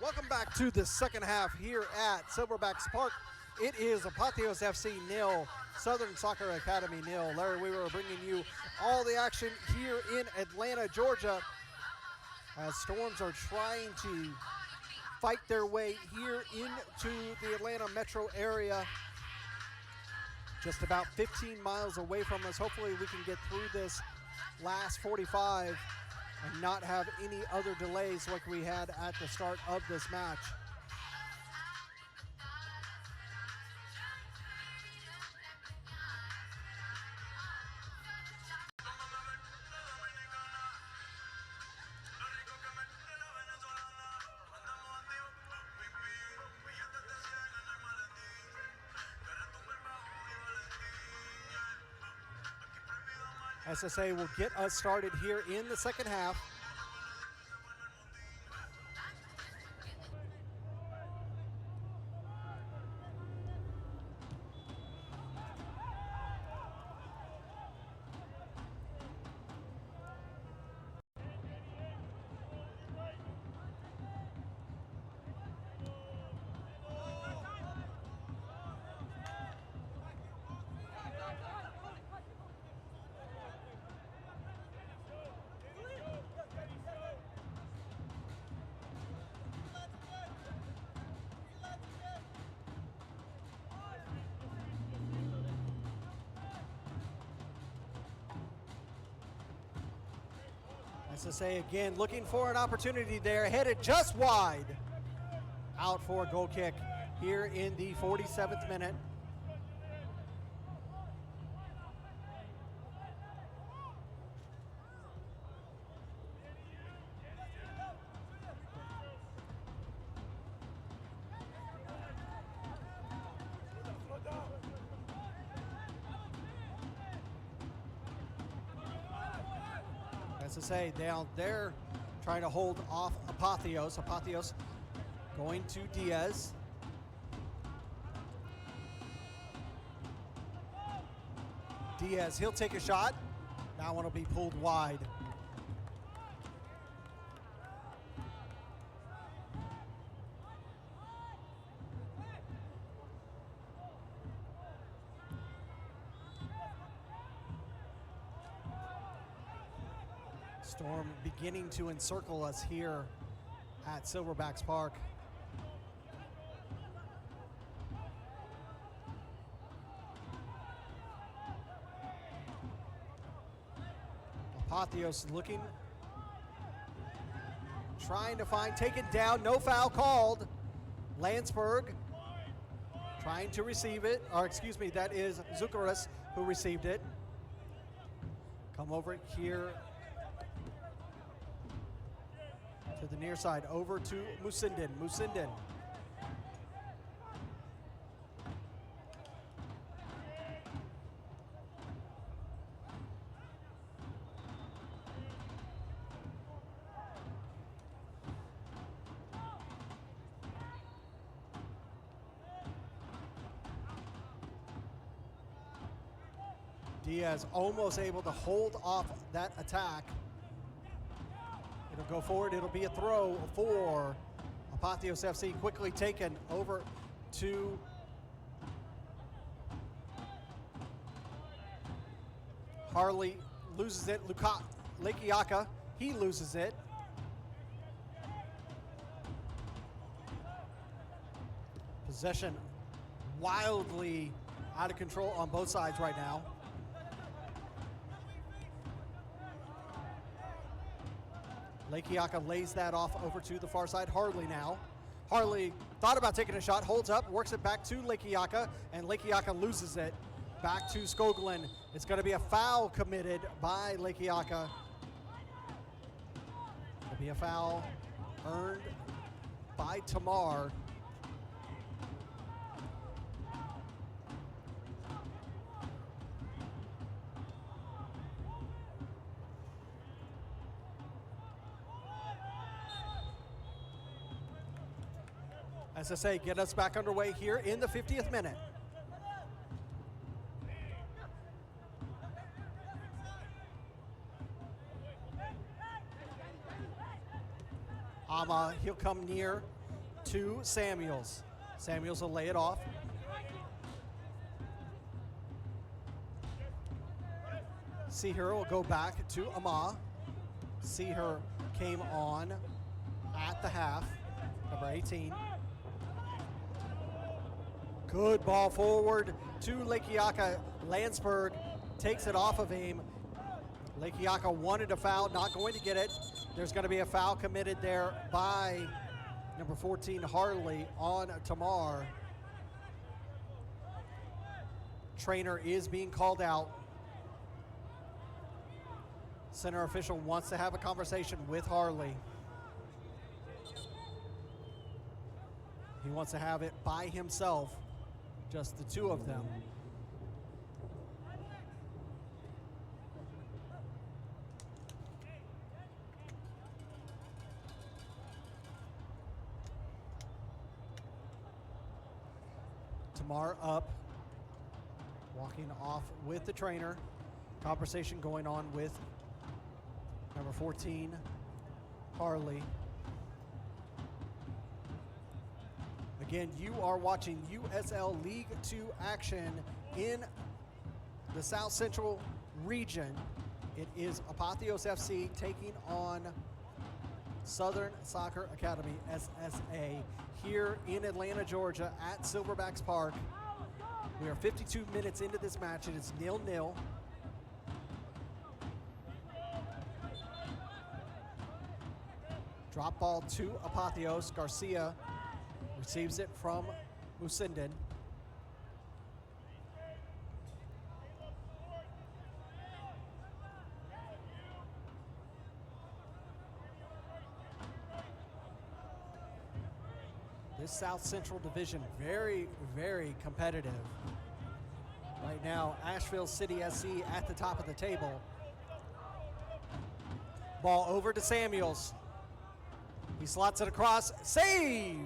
Welcome back to the second half here at Silverbacks Park. It is Apotheos FC 0, Southern Soccer Academy 0. Larry, we were bringing you all the action here in Atlanta, Georgia, as Storms are trying to fight their way here into the Atlanta metro area. Just about 15 miles away from us. Hopefully we can get through this last 45 and not have any other delays like we had at the start of this match. SSA will get us started here in the second half. SSA again looking for an opportunity there, headed just wide. Out for a goal kick here in the 47th minute. SSA down there trying to hold off Apotheos. Apotheos going to Diaz. Diaz, he'll take a shot. That one will be pulled wide. Storm beginning to encircle us here at Silverbacks Park. Apotheos looking, trying to find, taken down, no foul called. Landsberg trying to receive it, or excuse me, that is Zuccarus who received it. Come over here to the near side, over to Musinden. Musinden. Diaz almost able to hold off that attack. It'll go forward, it'll be a throw for Apotheos FC, quickly taken over to Harley, loses it, Lekiaka, he loses it. Possession wildly out of control on both sides right now. Lekiaka lays that off over to the far side. Harley now. Harley thought about taking a shot, holds up, works it back to Lekiaka, and Lekiaka loses it. Back to Skoglund. It's going to be a foul committed by Lekiaka. It'll be a foul earned by Tamar. SSA get us back underway here in the 50th minute. Ama, he'll come near to Samuels. Samuels will lay it off. Seher will go back to Ama. Seher came on at the half, number 18. Good ball forward to Lekiaka. Landsberg takes it off of him. Lekiaka wanted a foul, not going to get it. There's going to be a foul committed there by number 14, Harley, on Tamar. Trainer is being called out. Center official wants to have a conversation with Harley. He wants to have it by himself, just the two of them. Tamar up, walking off with the trainer. Conversation going on with number 14, Harley. Again, you are watching USL League Two action in the South Central region. It is Apotheos FC taking on Southern Soccer Academy, SSA, here in Atlanta, Georgia at Silverbacks Park. We are 52 minutes into this match. It is 0-0. Drop ball to Apotheos. Garcia receives it from Musinden. This South Central division, very, very competitive. Right now, Asheville City SC at the top of the table. Ball over to Samuels. He slots it across, saved!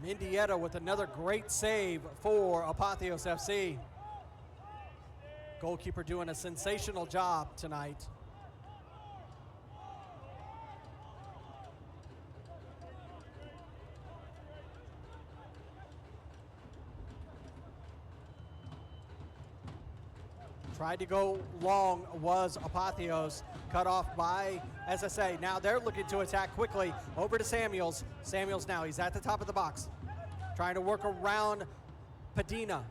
Mendieta with another great save for Apotheos FC. Goalkeeper doing a sensational job tonight. Tried to go long was Apotheos, cut off by SSA. Now they're looking to attack quickly. Over to Samuels. Samuels now, he's at the top of the box. Trying to work around Padina.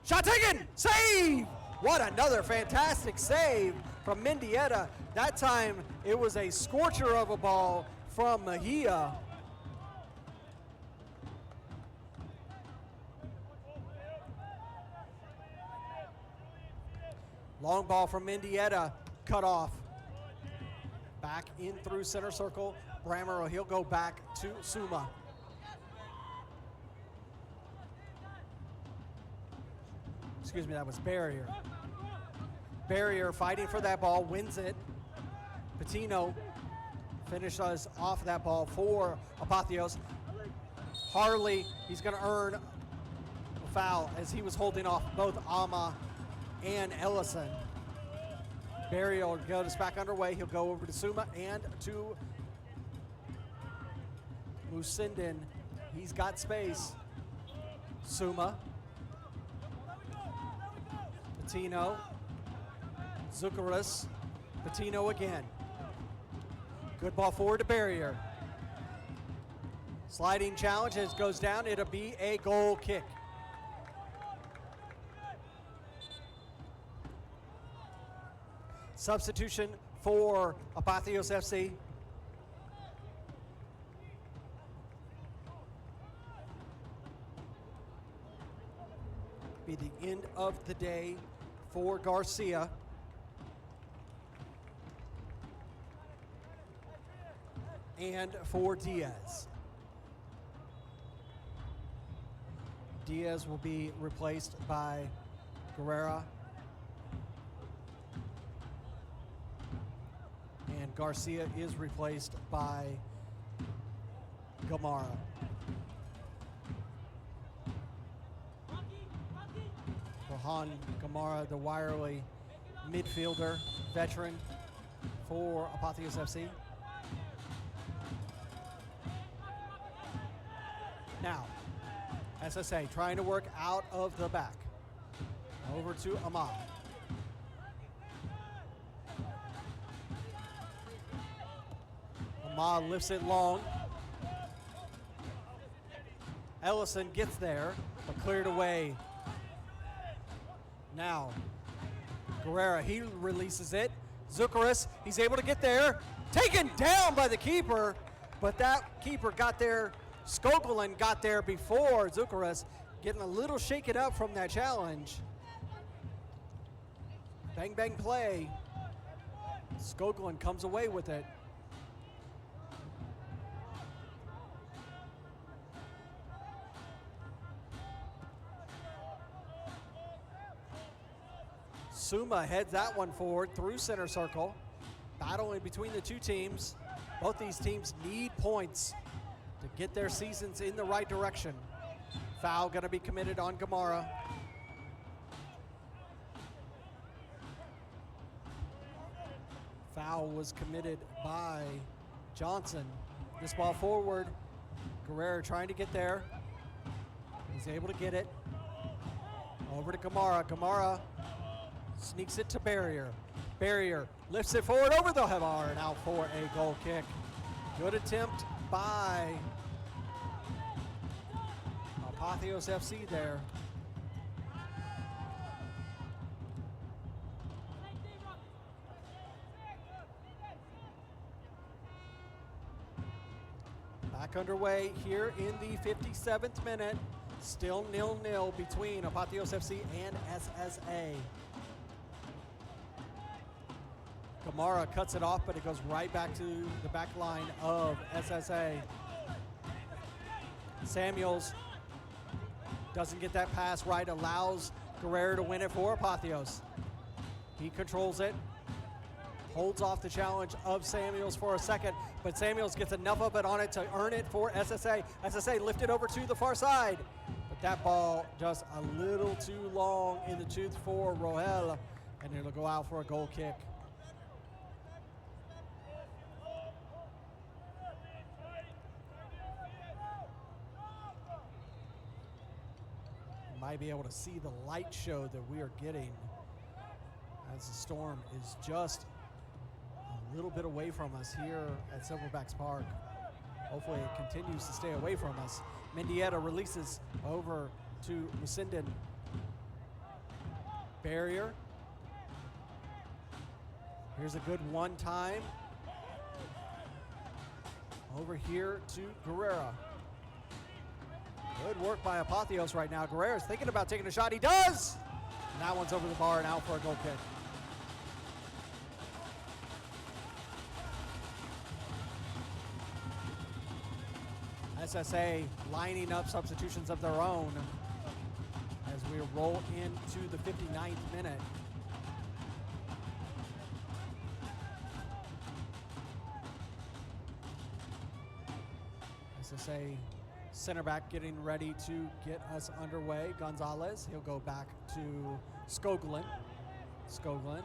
Shot taken! Save! What another fantastic save from Mendieta. That time it was a scorcher of a ball from Mejia. Long ball from Mendieta, cut off. Back in through center circle. Brammer, he'll go back to Suma. Excuse me, that was Barrier. Barrier fighting for that ball, wins it. Patino finishes off that ball for Apotheos. Harley, he's going to earn a foul as he was holding off both Ama and Ellison. Barrier will get us back underway. He'll go over to Suma and to Musinden. He's got space. Suma. Patino. Zuccarus. Patino again. Good ball forward to Barrier. Sliding challenge as it goes down. It'll be a goal kick. Substitution for Apotheos FC. Be the end of the day for Garcia. And for Diaz. Diaz will be replaced by Guerrera. And Garcia is replaced by Gamara. Rohan Gamara, the wirely midfielder, veteran for Apotheos FC. Now, SSA trying to work out of the back. Over to Ahmad. Ahmad lifts it long. Ellison gets there, but cleared away. Now, Guerrera, he releases it. Zuccarus, he's able to get there. Taken down by the keeper, but that keeper got there. Skoglund got there before Zuccarus, getting a little shaken up from that challenge. Bang, bang play. Skoglund comes away with it. Suma heads that one forward through center circle. Battling between the two teams. Both these teams need points to get their seasons in the right direction. Foul gonna be committed on Gamara. Foul was committed by Johnson. This ball forward. Guerrero trying to get there. He's able to get it. Over to Gamara. Gamara sneaks it to Barrier. Barrier lifts it forward over the bar and out for a goal kick. Good attempt by Apotheos FC there. Back underway here in the 57th minute. Still 0-0 between Apotheos FC and SSA. Gamara cuts it off, but it goes right back to the back line of SSA. Samuels doesn't get that pass right, allows Guerrero to win it for Apotheos. He controls it, holds off the challenge of Samuels for a second, but Samuels gets enough of it on it to earn it for SSA. SSA lifted over to the far side, but that ball just a little too long in the tooth for Rohel, and it'll go out for a goal kick. Might be able to see the light show that we are getting as the storm is just a little bit away from us here at Silverbacks Park. Hopefully it continues to stay away from us. Mendieta releases over to Lucindan. Barrier. Here's a good one time. Over here to Guerrera. Good work by Apotheos right now. Guerrera's thinking about taking a shot. He does! And that one's over the bar and out for a goal kick. SSA lining up substitutions of their own as we roll into the 59th minute. SSA center back getting ready to get us underway. Gonzalez, he'll go back to Skoglund. Skoglund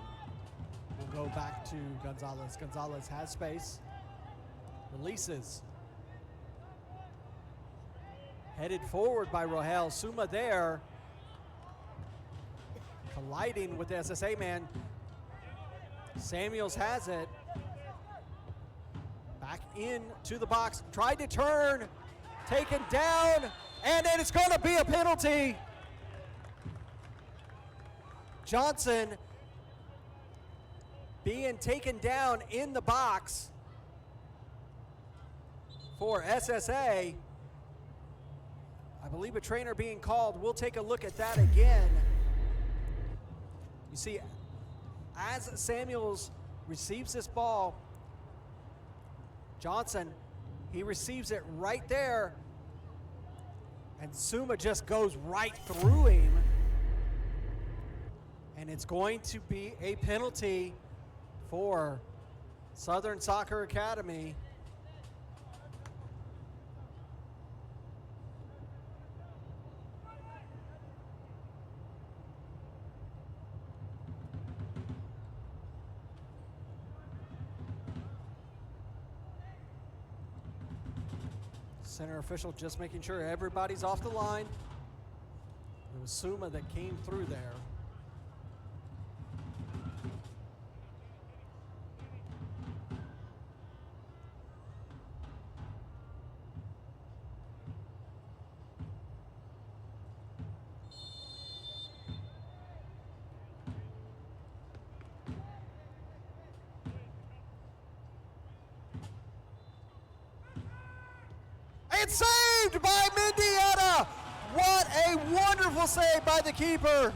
will go back to Gonzalez. Gonzalez has space. Releases. Headed forward by Rohel. Suma there. Colliding with the SSA man. Samuels has it. Back into the box. Tried to turn. Taken down. And then it's going to be a penalty. Johnson being taken down in the box for SSA. I believe a trainer being called. We'll take a look at that again. You see, as Samuels receives this ball, Johnson, he receives it right there, and Suma just goes right through him. And it's going to be a penalty for Southern Soccer Academy. Center official just making sure everybody's off the line. It was Suma that came through there. It's saved by Mendieta. What a wonderful save by the keeper.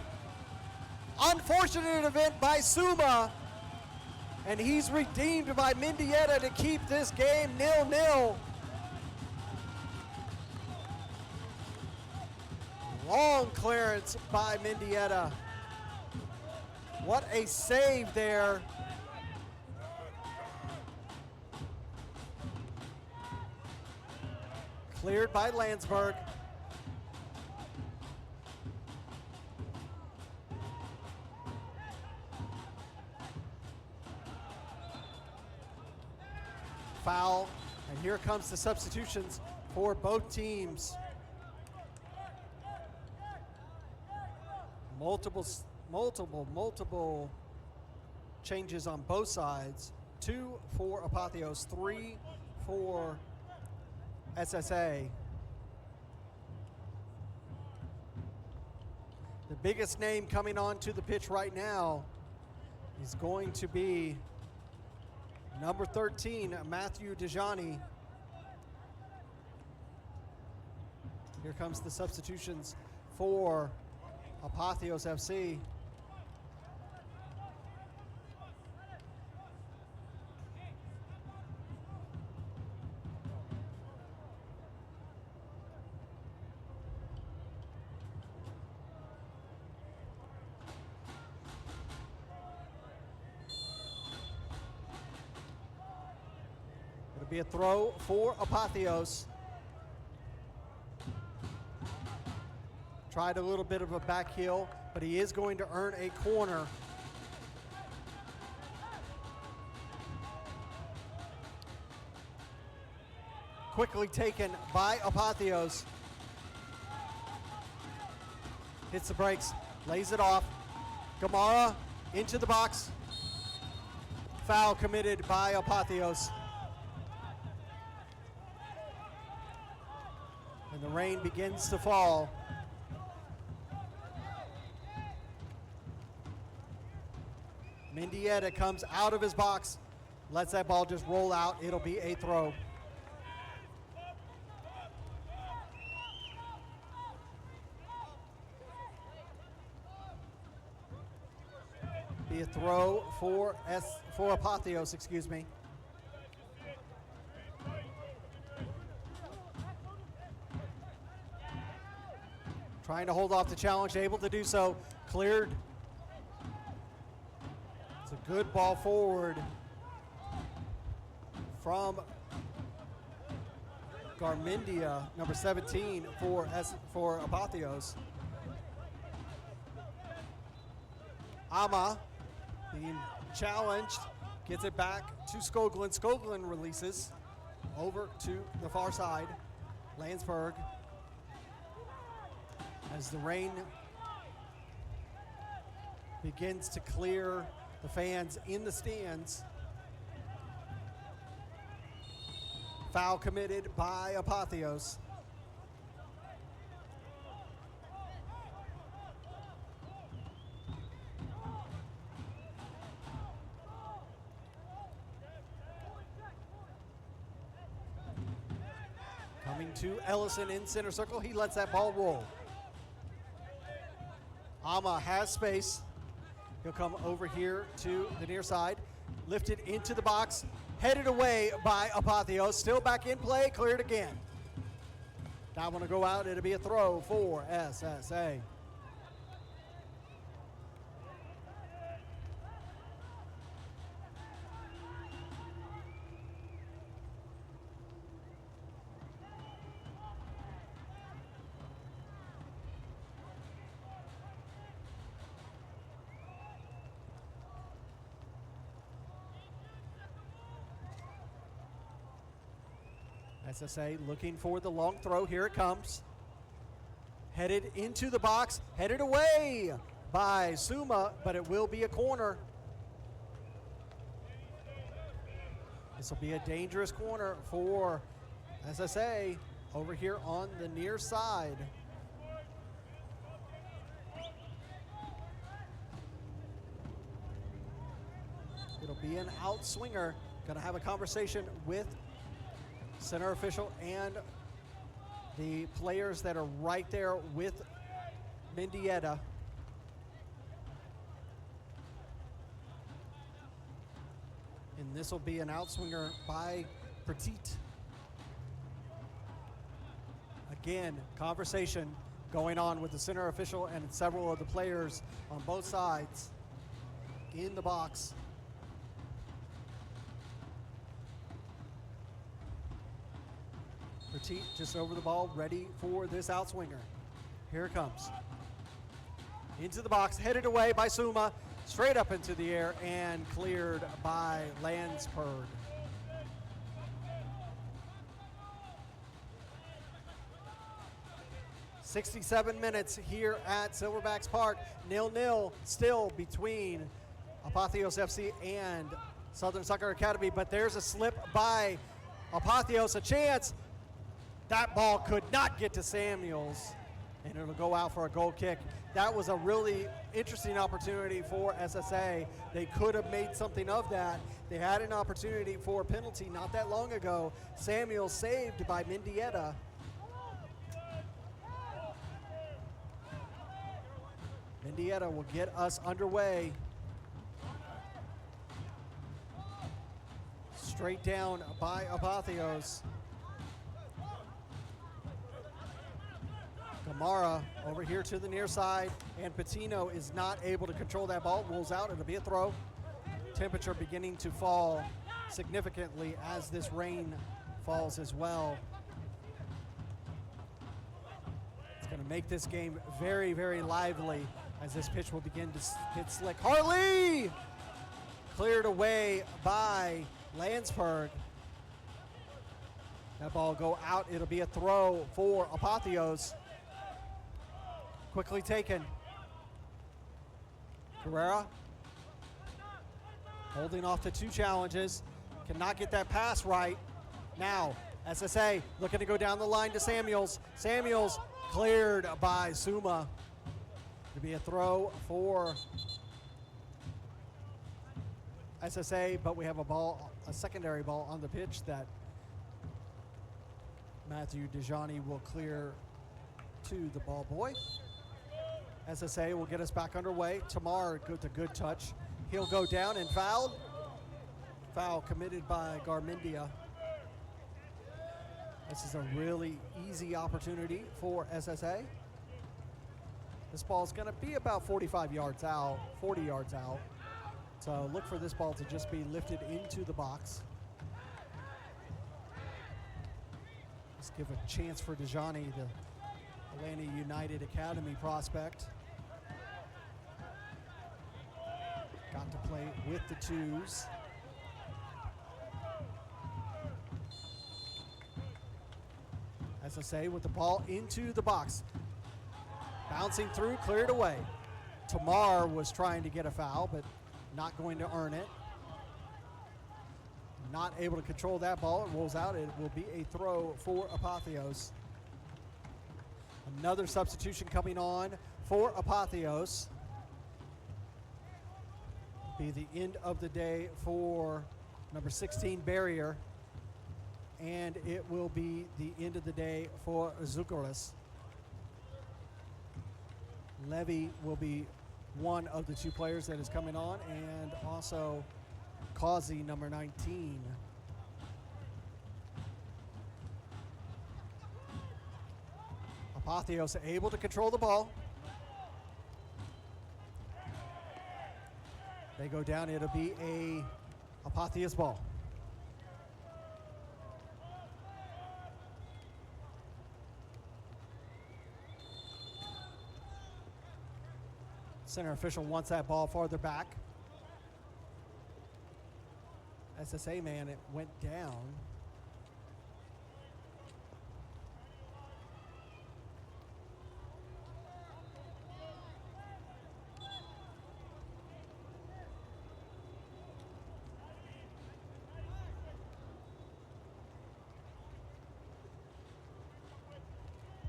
Unfortunate event by Suma. And he's redeemed by Mendieta to keep this game 0-0. Long clearance by Mendieta. What a save there. Cleared by Landsberg. Foul, and here comes the substitutions for both teams. Multiple changes on both sides. 2 for Apotheos, 3 for SSA. The biggest name coming onto the pitch right now is going to be number 13, Matthew Dejani. Here comes the substitutions for Apotheos FC. It'll be a throw for Apotheos. Tried a little bit of a back heel, but he is going to earn a corner. Quickly taken by Apotheos. Hits the brakes, lays it off. Gamara into the box. Foul committed by Apotheos. And the rain begins to fall. Mendieta comes out of his box, lets that ball just roll out. It'll be a throw. Be a throw for Apotheos, excuse me. Trying to hold off the challenge, able to do so. Cleared. It's a good ball forward from Garmendia, number 17 for Apotheos. Ama being challenged, gets it back to Skoglund. Skoglund releases over to the far side. Landsberg. As the rain begins to clear the fans in the stands. Foul committed by Apotheos. Coming to Ellison in center circle, he lets that ball roll. Ama has space. He'll come over here to the near side. Lifted into the box. Headed away by Apotheos. Still back in play. Cleared again. That one to go out. It'll be a throw for SSA. SSA looking for the long throw. Here it comes. Headed into the box, headed away by Suma, but it will be a corner. This will be a dangerous corner for SSA over here on the near side. It'll be an out swinger. Gonna have a conversation with center official and the players that are right there with Mendieta. And this will be an outswinger by Petit. Again, conversation going on with the center official and several of the players on both sides in the box. Petit just over the ball, ready for this outswinger. Here it comes. Into the box, headed away by Suma, straight up into the air and cleared by Landsberg. "67 minutes here at Silverbacks Park, 0-0 still between Apotheos FC and Southern Soccer Academy, but there's a slip by Apotheos, a chance. That ball could not get to Samuels, and it'll go out for a goal kick. That was a really interesting opportunity for SSA. They could have made something of that. They had an opportunity for a penalty not that long ago. Samuels saved by Mendieta. Mendieta will get us underway. Straight down by Apotheos. Gamara over here to the near side, and Patino is not able to control that ball. Rolls out, it'll be a throw. Temperature beginning to fall significantly as this rain falls as well. It's going to make this game very, very lively as this pitch will begin to get slick. Harley! Cleared away by Landsberg. That ball will go out. It'll be a throw for Apotheos. Quickly taken. Carrera holding off the two challenges. Cannot get that pass right. Now, SSA looking to go down the line to Samuels. Samuels cleared by Suma. It'll be a throw for SSA, but we have a secondary ball on the pitch that Matthew Dejani will clear to the ball boy. SSA will get us back underway. Tamar with a good touch. He'll go down and fouled. Foul committed by Garmendia. This is a really easy opportunity for SSA. This ball is going to be about 45 yards out, 40 yards out. So look for this ball to just be lifted into the box. Let's give a chance for Dejani, the Atlanta United Academy prospect. Got to play with the twos. SSA with the ball into the box. Bouncing through, cleared away. Tamar was trying to get a foul, but not going to earn it. Not able to control that ball. It rolls out. It will be a throw for Apotheos. Another substitution coming on for Apotheos. Be the end of the day for number 16, Barrier. And it will be the end of the day for Zucaris. Levy will be one of the two players that is coming on, and also Causey, number 19. Apotheos able to control the ball. They go down. It'll be a Apotheos ball. Center official wants that ball farther back. SSA man, it went down.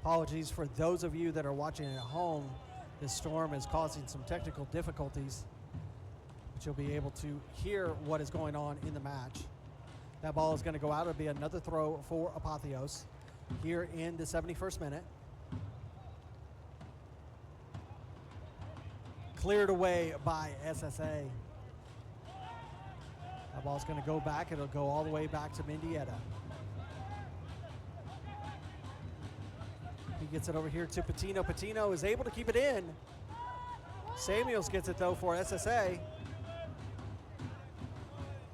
Apologies for those of you that are watching at home. This storm is causing some technical difficulties, but you'll be able to hear what is going on in the match. That ball is going to go out. It'll be another throw for Apotheos here in the 71st minute. Cleared away by SSA. That ball's going to go back. It'll go all the way back to Mendieta. He gets it over here to Patino. Patino is able to keep it in. Samuels gets it though for SSA.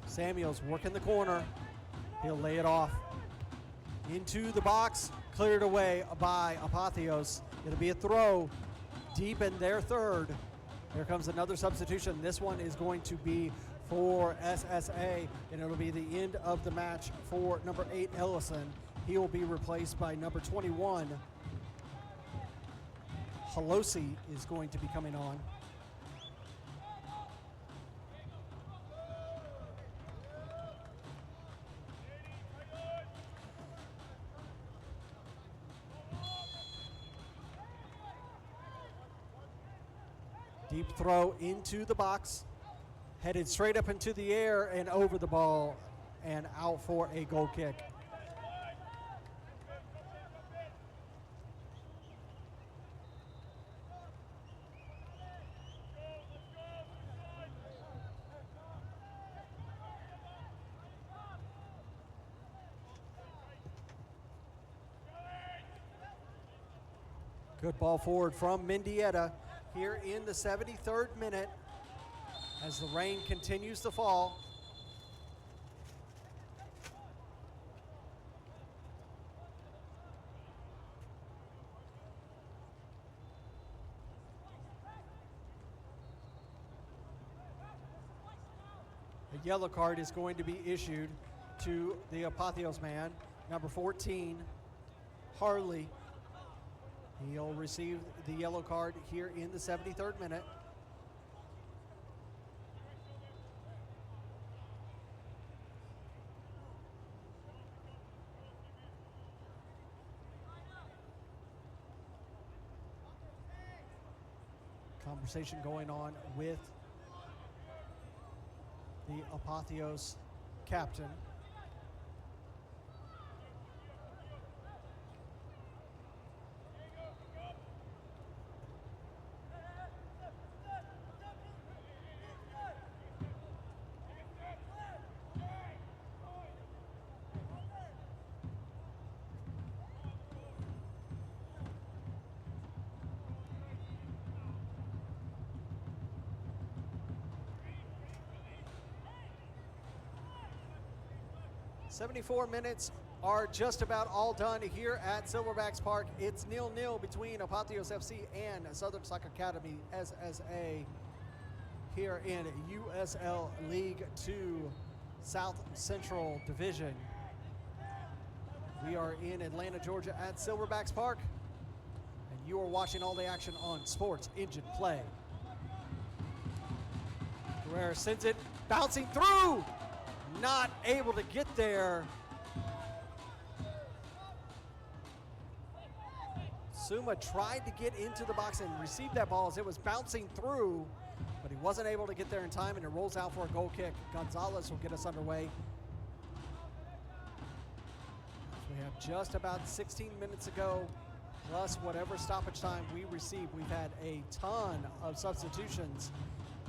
Samuels working the corner. He'll lay it off into the box. Cleared away by Apotheos. It'll be a throw deep in their third. Here comes another substitution. This one is going to be for SSA, and it'll be the end of the match for number 8, Ellison. He will be replaced by number 21. Halosi is going to be coming on. Deep throw into the box, headed straight up into the air and over the ball and out for a goal kick. Good ball forward from Mendieta here in the 73rd minute as the rain continues to fall. A yellow card is going to be issued to the Apotheos man, number 14, Harley. He'll receive the yellow card here in the 73rd minute. Conversation going on with the Apotheos captain. .74 minutes are just about all done here at Silverbacks Park. It's 0-0 between Apotheos FC and Southern Soccer Academy, SSA, here in USL League Two, South Central Division. We are in Atlanta, Georgia at Silverbacks Park, and you are watching all the action on Sports Engine Play. Guerrero sends it, bouncing through. Not able to get there. Suma tried to get into the box and receive that ball as it was bouncing through, but he wasn't able to get there in time, and it rolls out for a goal kick. Gonzalez will get us underway. We have just about 16 minutes ago, plus whatever stoppage time we received. We've had a ton of substitutions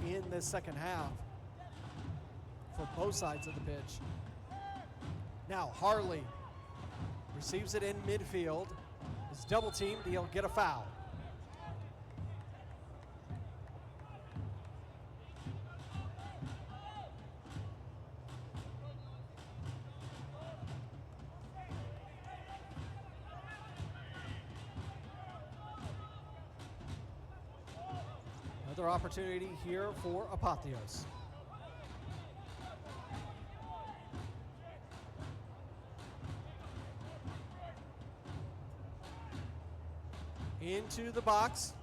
in this second half for both sides of the pitch. Now Harley receives it in midfield. Is double teamed, he'll get a foul. Another opportunity here for Apotheos. Into the box,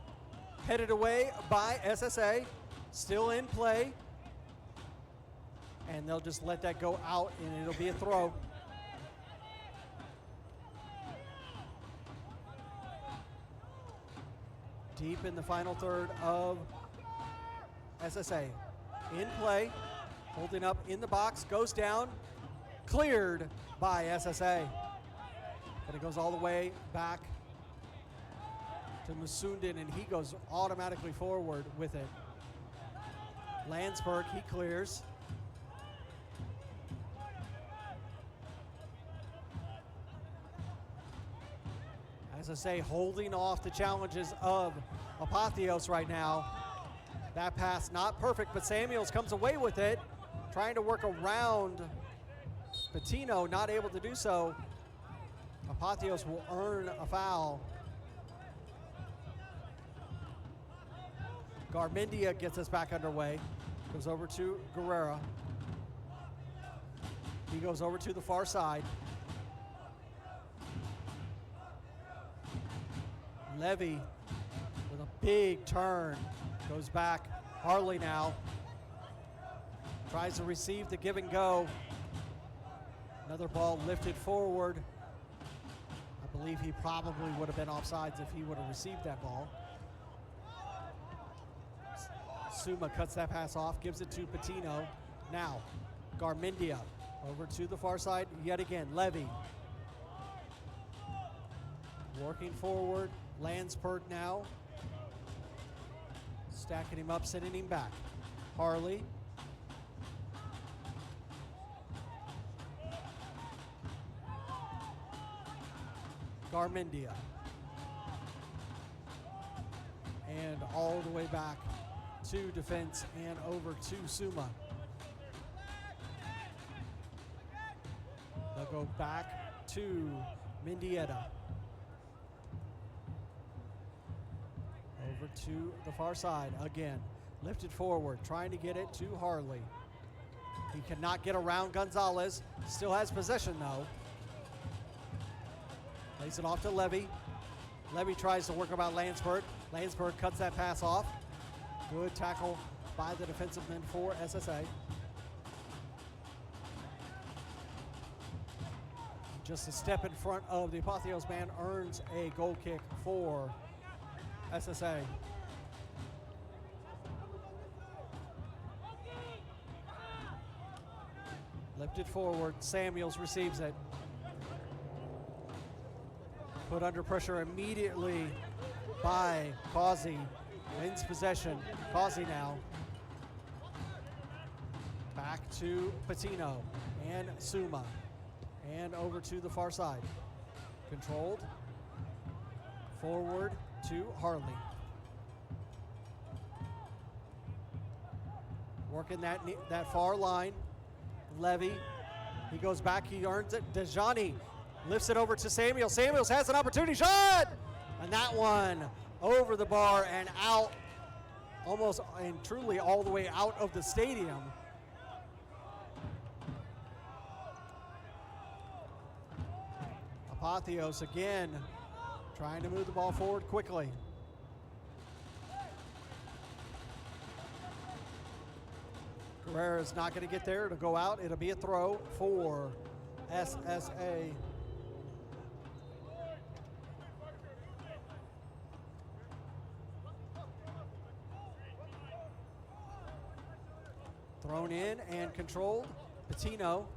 headed away by SSA, still in play, and they'll just let that go out and it'll be a throw. Deep in the final third of SSA. In play, holding up in the box, goes down, cleared by SSA. But it goes all the way back to Musundin, and he goes automatically forward with it. Landsberg, he clears. SSA holding off the challenges of Apotheos right now. That pass not perfect, but Samuels comes away with it, trying to work around Patino, not able to do so. Apotheos will earn a foul. Garmendia gets us back underway. Goes over to Guerrera. He goes over to the far side. Levy with a big turn. Goes back. Harley now. Tries to receive the give and go. Another ball lifted forward. I believe he probably would have been offsides if he would have received that ball. Suma cuts that pass off, gives it to Patino. Now, Garmendia over to the far side yet again. Levy working forward. Landsberg now. Stacking him up, sending him back. Harley. Garmendia. And all the way back to defense and over to Suma. They'll go back to Mendieta. Over to the far side again. Lifted forward, trying to get it to Harley. He cannot get around Gonzalez. Still has possession though. Lays it off to Levy. Levy tries to work about Landsberg. Landsberg cuts that pass off. Good tackle by the defensive men for SSA. Just a step in front of the Apotheos man earns a goal kick for SSA. Lifted forward, Samuels receives it. Put under pressure immediately by Causey. Wins possession. Causey now. Back to Patino and Suma. And over to the far side. Controlled. Forward to Harley. Working that far line. Levy. He goes back. He earns it. Dejani lifts it over to Samuels. Samuels has an opportunity. Shot! And that one over the bar and out. Almost and truly all the way out of the stadium. Apotheos again trying to move the ball forward quickly. Guerrera's not going to get there. It'll go out. It'll be a throw for SSA. Thrown in and controlled. Patino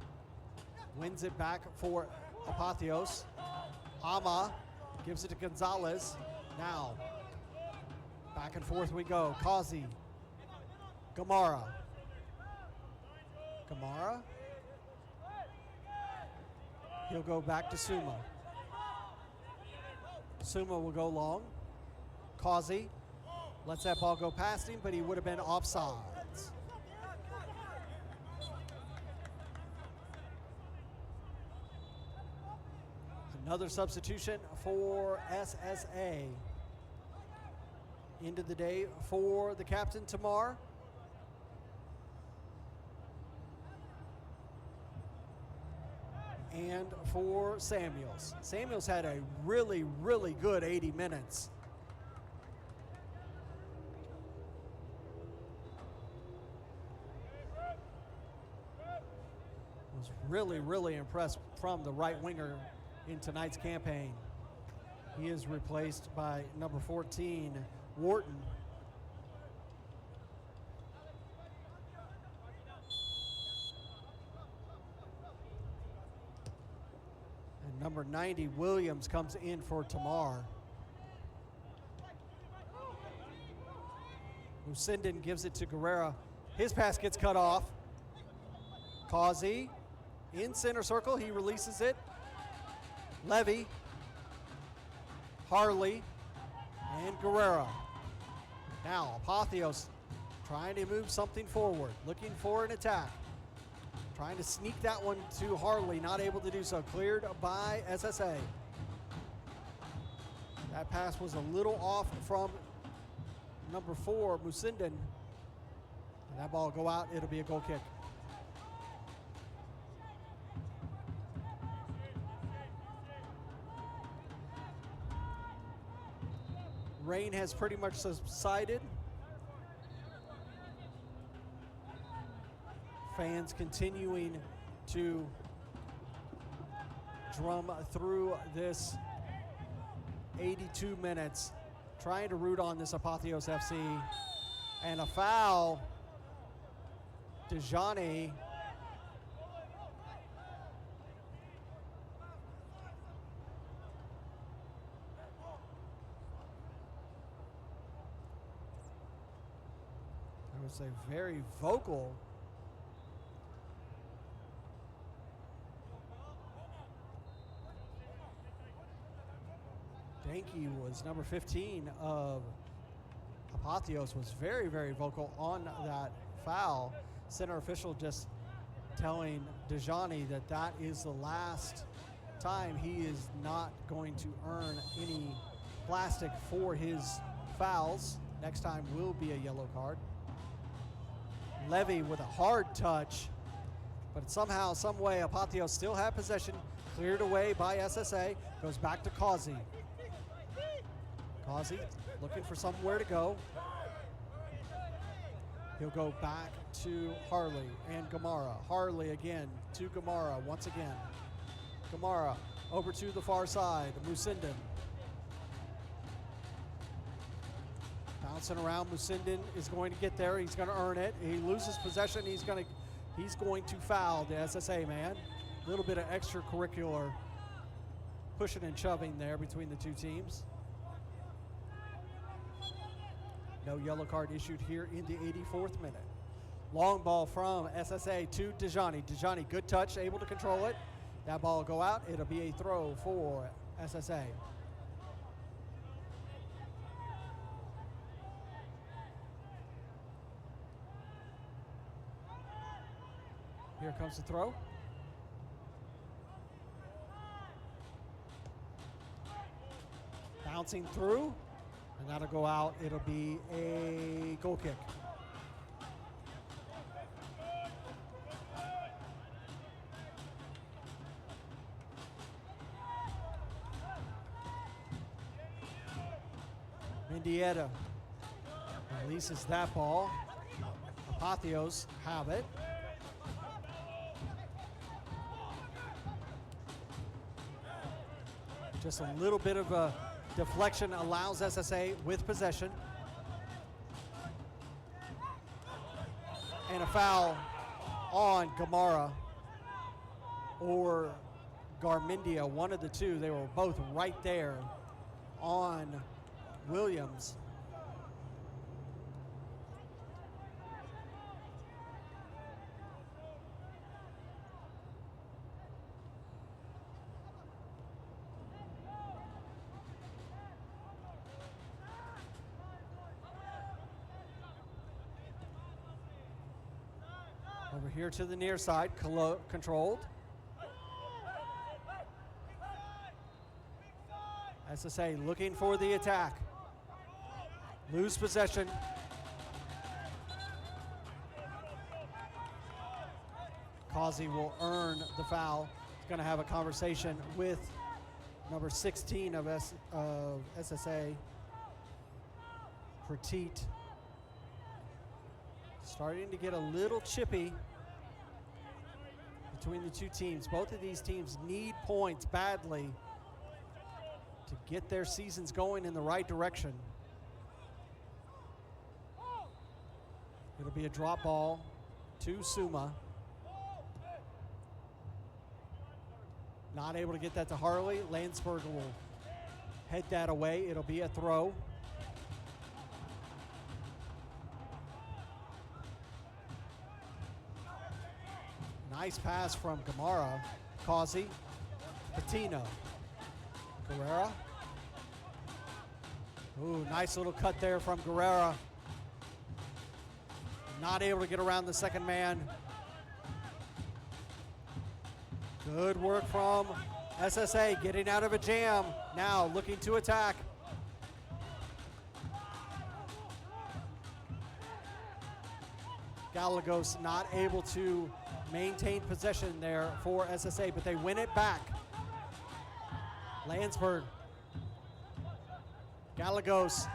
wins it back for Apotheos. Ama gives it to Gonzalez. Now, back and forth we go. Causey. Gamara. Gamara. He'll go back to Suma. Suma will go long. Causey lets that ball go past him, but he would have been offsides. Another substitution for SSA. End of the day for the captain, Tamar. And for Samuels. Samuels had a really, really good 80 minutes. Was really, really impressed from the right winger in tonight's campaign. He is replaced by number 14, Wharton. And number 90, Williams, comes in for Tamar. Musindin gives it to Guerrera. His pass gets cut off. Causey in center circle. He releases it. Levy, Harley, and Guerrera. Now Apotheos trying to move something forward, looking for an attack. Trying to sneak that one to Harley, not able to do so. Cleared by SSA. That pass was a little off from number 4, Musindin. And that ball will go out, it'll be a goal kick. Rain has pretty much subsided. Fans continuing to drum through this 82 minutes, trying to root on this Apotheos FC. And a foul. Dejani. I would say very vocal. Danke was number 15 of Apotheos, was very, very vocal on that foul. Center official just telling Dejani that that is the last time he is not going to earn any plastic for his fouls. Next time will be a yellow card. Levy with a hard touch, but somehow, some way, Apotheos still have possession. Cleared away by SSA. Goes back to Causey. Causey looking for somewhere to go. He'll go back to Harley and Gamara. Harley again to Gamara once again. Gamara over to the far side. Musindin. Bouncing around. Musindin is going to get there. He's going to earn it. He loses possession. He's going to foul the SSA man. A little bit of extracurricular pushing and shoving there between the two teams. No yellow card issued here in the 84th minute. Long ball from SSA to Dejani. Dejani, good touch, able to control it. That ball will go out. It'll be a throw for SSA. Here comes the throw. Bouncing through. And that'll go out. It'll be a goal kick. Mendieta releases that ball. Apotheos have it. Just a little bit of a deflection allows SSA with possession. And a foul on Gamara or Garmendia, one of the two. They were both right there on Williams. Over here to the near side, controlled. SSA looking for the attack. Lose possession. Causey will earn the foul. He's going to have a conversation with number 16 of SSA, Petit. Starting to get a little chippy between the two teams. Both of these teams need points badly to get their seasons going in the right direction. be a drop ball to Suma. Not able to get that to Harley. Landsberg will head that away. It'll be a throw. Nice pass from Gamara. Causey. Patino. Guerrera. Ooh, nice little cut there from Guerrera. Not able to get around the second man. Good work from SSA, getting out of a jam. Now looking to attack. Gallegos not able to maintain possession there for SSA, but they win it back. Landsberg. Gallegos.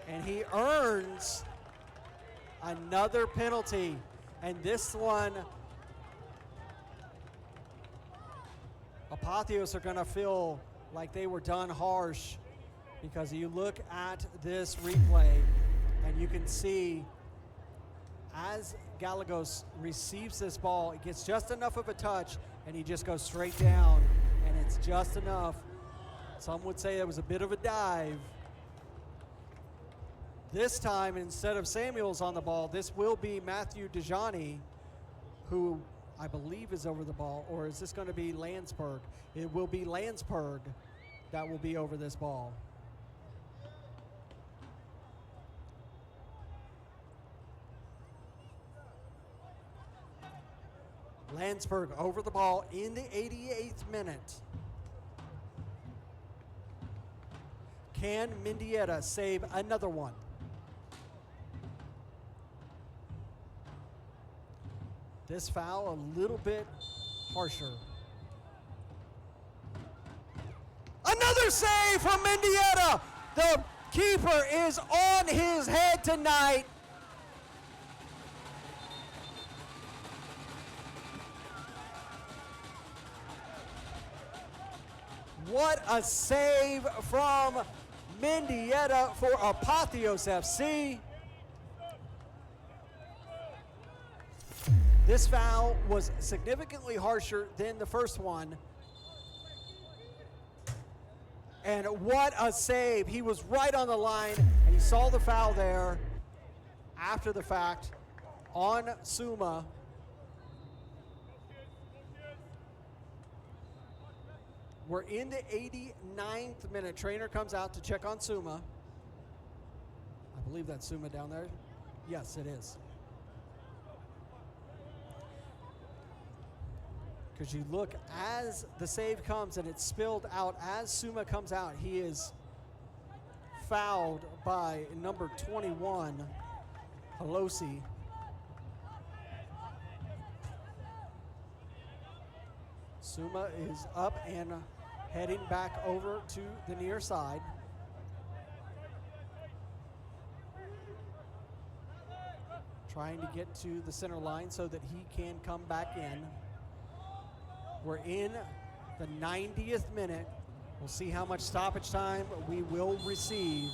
And he earns another penalty. And this one, Apotheos are going to feel like they were done harsh, because you look at this replay and you can see as Gallegos receives this ball, it gets just enough of a touch and he just goes straight down, and it's just enough. Some would say it was a bit of a dive. This time, instead of Samuels on the ball, this will be Matthew Dejani, who I believe is over the ball, or is this going to be Landsberg? It will be Landsberg that will be over this ball. Landsberg over the ball in the 88th minute. Can Mendieta save another one? This foul a little bit harsher. Another save from Mendieta. The keeper is on his head tonight. What a save from Mendieta for Apotheos FC. This foul was significantly harsher than the first one. And what a save. He was right on the line, and he saw the foul there after the fact on Suma. We're in the 89th minute. Trainer comes out to check on Suma. I believe that's Suma down there. Yes, it is. Because you look as the save comes and it's spilled out as Suma comes out, he is fouled by number 21, Pelosi. Suma is up and heading back over to the near side. Trying to get to the center line so that he can come back in. We're in the 90th minute. We'll see how much stoppage time we will receive.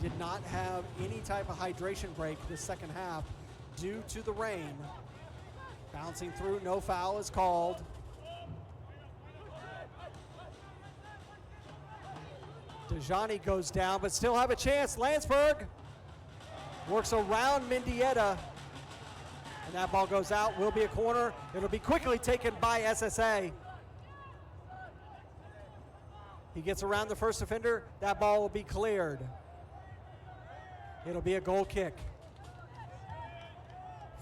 Did not have any type of hydration break the second half due to the rain. Bouncing through, no foul is called. Dejani goes down, but still have a chance. Landsberg works around Mendieta. And that ball goes out, will be a corner. It'll be quickly taken by SSA. He gets around the first defender. That ball will be cleared. It'll be a goal kick.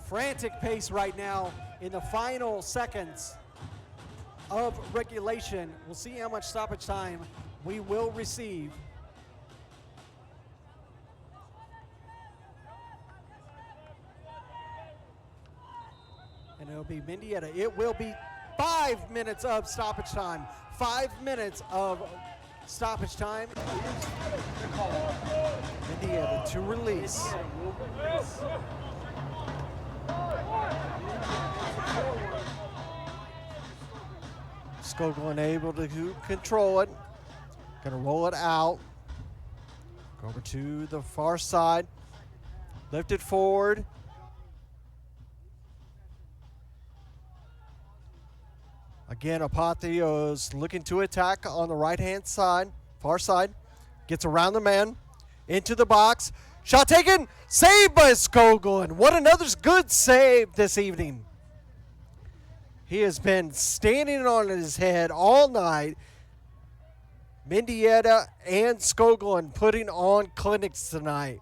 Frantic pace right now in the final seconds of regulation. We'll see how much stoppage time we will receive. And it'll be Mendieta. It will be 5 minutes of stoppage time. 5 minutes of stoppage time. Mendieta to release. Skogel unable to control it. Gonna roll it out. Over to the far side. Lifted forward. Again, Apotheos looking to attack on the right-hand side, far side. Gets around the man, into the box. Shot taken, saved by Skoglund. What another good save this evening. He has been standing on his head all night. Mendieta and Skoglund putting on clinics tonight.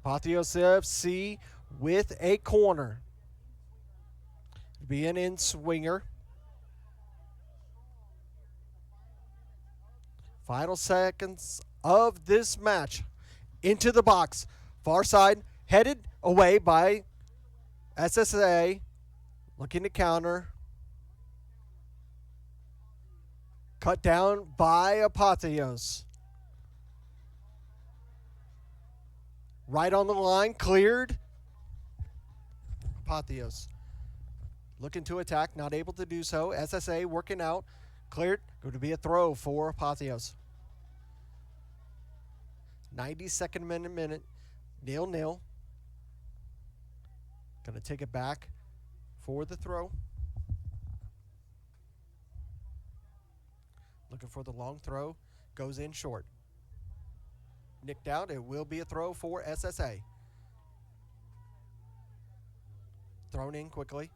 Apotheos FC with a corner. Be an in-swinger. Final seconds of this match. Into the box. Far side, headed away by SSA. Looking to counter. Cut down by Apotheos. Right on the line, cleared. Apotheos looking to attack, not able to do so. SSA working out, cleared. Going to be a throw for Apotheos. 92nd minute, 0-0. Going to take it back for the throw. Looking for the long throw. Goes in short. Nicked out. It will be a throw for SSA. Thrown in quickly.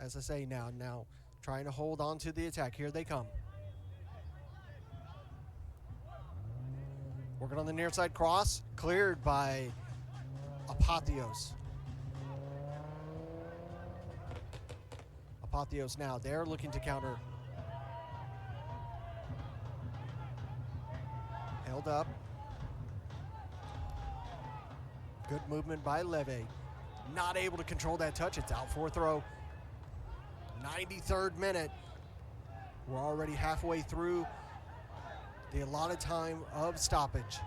SSA now trying to hold on to the attack. Here they come. Working on the near side cross. Cleared by Apotheos. Apotheos now. They're looking to counter. Held up. Good movement by Leve. Not able to control that touch. It's out for a throw. 93rd minute. We're already halfway through the allotted time of stoppage.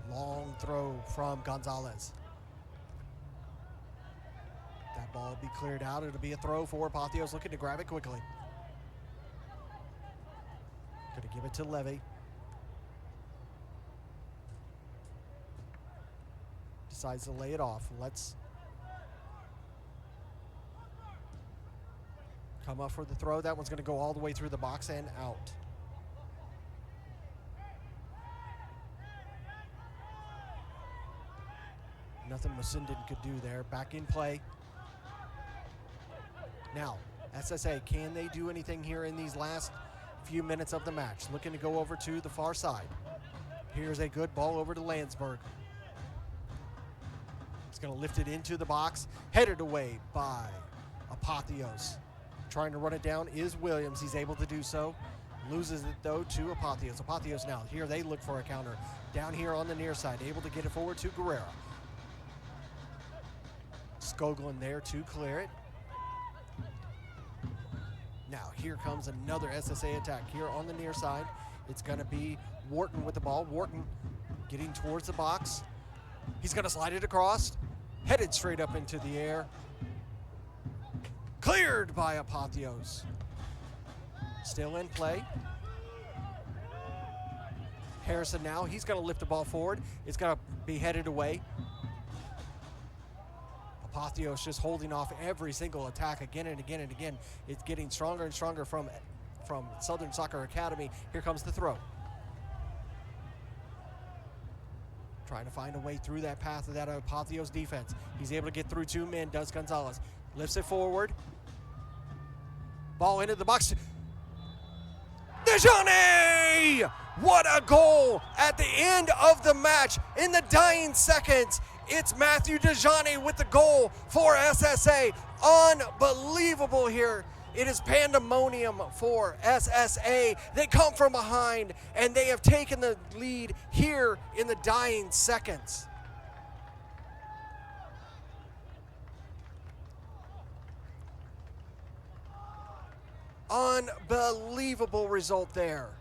Long throw from Gonzalez. That ball will be cleared out. It'll be a throw for Apotheos, looking to grab it quickly. Going to give it to Levy. Decides to lay it off. Let's come up for the throw. That one's going to go all the way through the box and out. Nothing Musindan could do there. Back in play. Now, SSA, can they do anything here in these last few minutes of the match? Looking to go over to the far side. Here's a good ball over to Landsberg. He's going to lift it into the box. Headed away by Apotheos. Trying to run it down is Williams. He's able to do so. Loses it, though, to Apotheos. Apotheos now. Here they look for a counter. Down here on the near side. Able to get it forward to Guerrera. Skoglund there to clear it. Now, here comes another SSA attack here on the near side. It's going to be Wharton with the ball. Wharton getting towards the box. He's going to slide it across. Headed straight up into the air. Cleared by Apotheos. Still in play. Harrison now. He's going to lift the ball forward. It's going to be headed away. Apotheos just holding off every single attack again and again and again. It's getting stronger and stronger from Southern Soccer Academy. Here comes the throw. Trying to find a way through that path of that Apotheos defense. He's able to get through two men, does Gonzalez. Lifts it forward. Ball into the box. Dejani! What a goal at the end of the match. In the dying seconds, it's Matthew Dejani with the goal for SSA. Unbelievable here. It is pandemonium for SSA. They come from behind, and they have taken the lead here in the dying seconds. Unbelievable result there.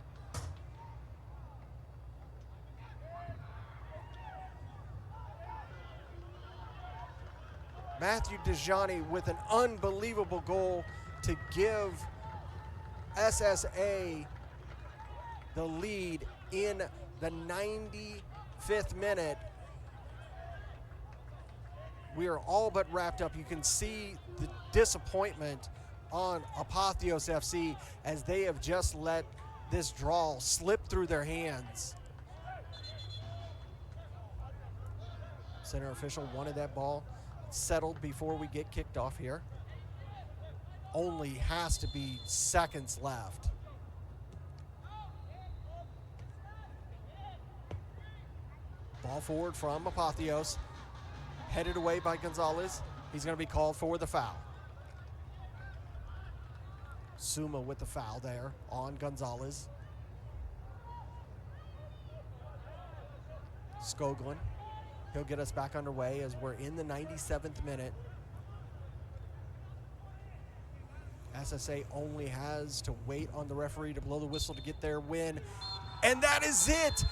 Matthew Dejani with an unbelievable goal to give SSA the lead in the 95th minute. We are all but wrapped up. You can see the disappointment on Apotheos FC as they have just let this draw slip through their hands. Center official wanted that ball settled before we get kicked off here. Only has to be seconds left. Ball forward from Apotheos. Headed away by Gonzalez. He's going to be called for the foul. Suma with the foul there on Gonzalez. Skoglund. He'll get us back underway as we're in the 97th minute. SSA only has to wait on the referee to blow the whistle to get their win. And that is it.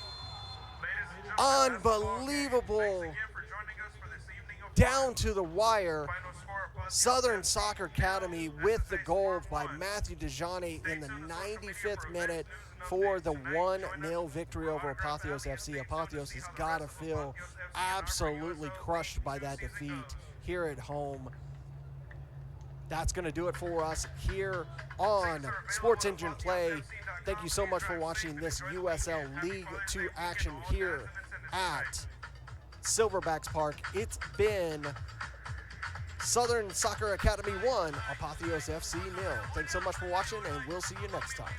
Unbelievable. Down to the wire. Southern Soccer Academy with the goal by Matthew Dejani in the 95th minute for the 1-0 victory over Apotheos FC. Apotheos has got to feel absolutely crushed by that defeat here at home. That's going to do it for us here on Sports Engine Play. Thank you so much for watching this USL League Two action here at Silverbacks Park. It's been Southern Soccer Academy 1, Apotheos FC 0. Thanks so much for watching, and we'll see you next time.